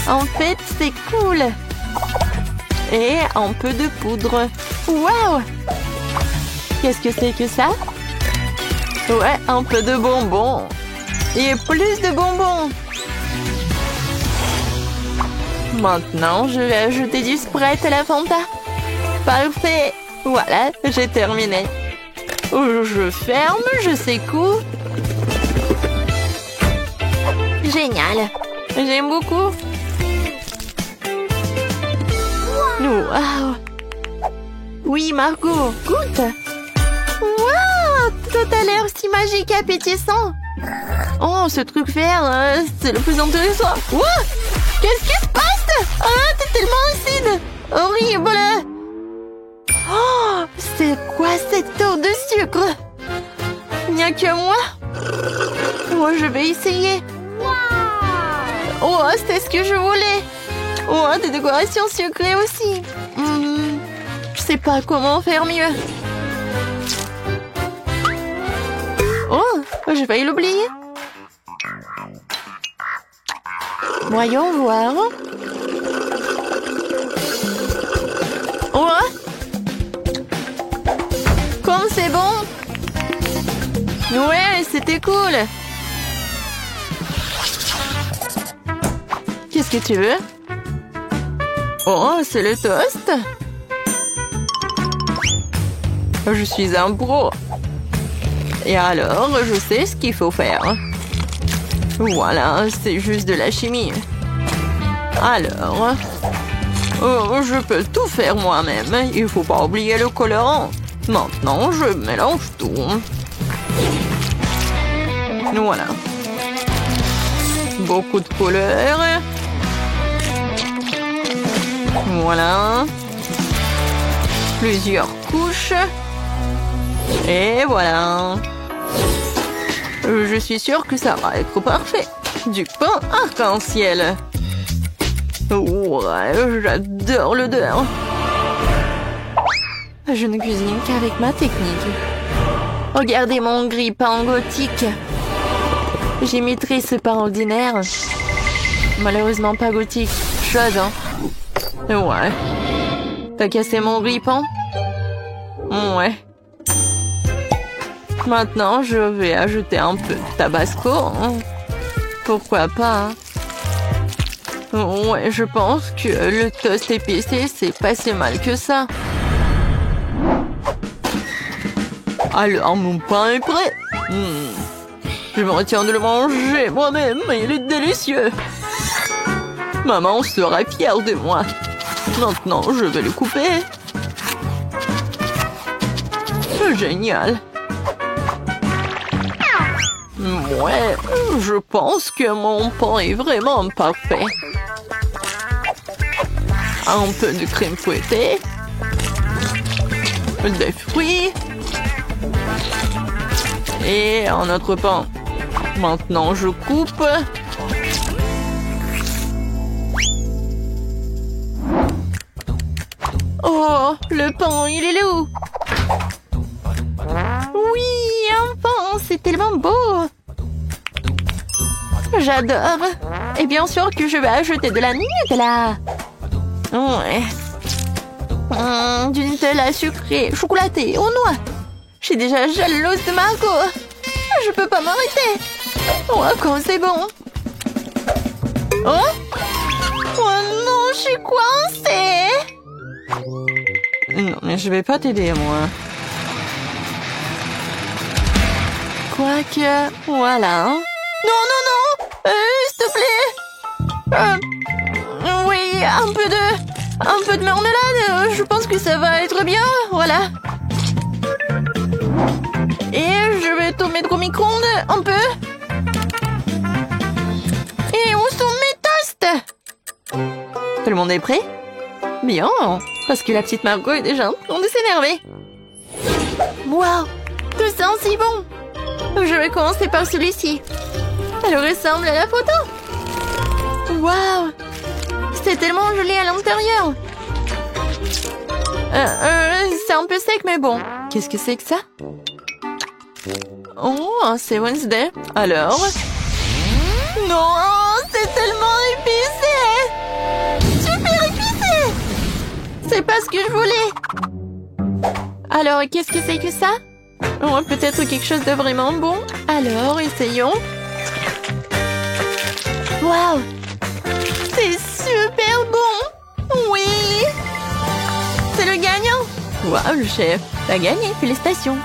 S5: En fait, c'est cool. Et un peu de poudre. Waouh! Qu'est-ce que c'est que ça? Ouais, un peu de bonbons. Et plus de bonbons. Maintenant, je vais ajouter du Sprite à la Fanta. Parfait. Voilà, j'ai terminé. Je ferme, je secoue. Génial. J'aime beaucoup. Wow. Oui, Margot, goûte. Wow, tout a l'air si magique et appétissant. Oh, ce truc vert, c'est le plus intéressant. Wow, qu'est-ce qui se passe? Ah, t'es tellement acide. Horrible. Oh, c'est quoi cette eau de sucre? Il n'y a que moi? Oh, je vais essayer. Oh, c'est ce que je voulais. Oh, des décorations sucrées aussi. Je sais pas comment faire mieux. Oh, j'ai failli l'oublier. Voyons voir. Oh, comme c'est bon. Ouais, c'était cool. Qu'est-ce que tu veux? Oh, c'est le toast. Je suis un pro. Et alors, je sais ce qu'il faut faire. Voilà, c'est juste de la chimie. Alors, je peux tout faire moi-même. Il faut pas oublier le colorant. Maintenant, je mélange tout. Voilà.
S2: Beaucoup de couleurs. Voilà. Plusieurs couches. Et voilà. Je suis sûre que ça va être parfait. Du pain arc-en-ciel. Ouais, j'adore l'odeur. Je ne cuisine qu'avec ma technique. Regardez mon grille-pain gothique. J'imiterai ce pain ordinaire. Malheureusement pas gothique. Chose, hein. Ouais. T'as cassé mon grille-pain? Ouais. Maintenant, je vais ajouter un peu de tabasco. Hein. Pourquoi pas, hein. Ouais, je pense que le toast épicé, c'est pas si mal que ça. Alors, mon pain est prêt. Je me retiens de le manger moi-même, il est délicieux. Maman sera fière de moi. Maintenant, je vais le couper. Génial. Ouais, je pense que mon pain est vraiment parfait. Un peu de crème fouettée. Des fruits. Et un autre pain. Maintenant, je coupe. Oh, le pain, il est là où? Oui, un pain, c'est tellement beau. J'adore. Et bien sûr que je vais ajouter de la Nutella. Ouais. Du Nutella sucré, chocolaté, aux noix. Je suis déjà jalouse de Margot. Je peux pas m'arrêter. Oh, quand c'est bon. Oh? Oh non, je suis coincée. Non, mais je vais pas t'aider, moi. Quoique, voilà. Non, non, non. S'il te plaît. Oui, un peu de marmelade. Je pense que ça va être bien. Voilà. Et je vais tout mettre au micro-ondes un peu. Et où sont mes toasts? Tout le monde est prêt? Bien, parce que la petite Margot est déjà en train de s'énerver. Waouh, tout sent si bon. Je vais commencer par celui-ci. Elle ressemble à la photo. Waouh, c'est tellement joli à l'intérieur. C'est un peu sec, mais bon. Qu'est-ce que c'est que ça? Oh, c'est Wednesday. Alors? Non, c'est tellement épicé. Super épicé. C'est pas ce que je voulais. Alors, qu'est-ce que c'est que ça? Oh, peut-être quelque chose de vraiment bon. Alors, essayons. Waouh! C'est super bon! Oui! C'est le gagnant! Waouh, le chef! T'as gagné, félicitations!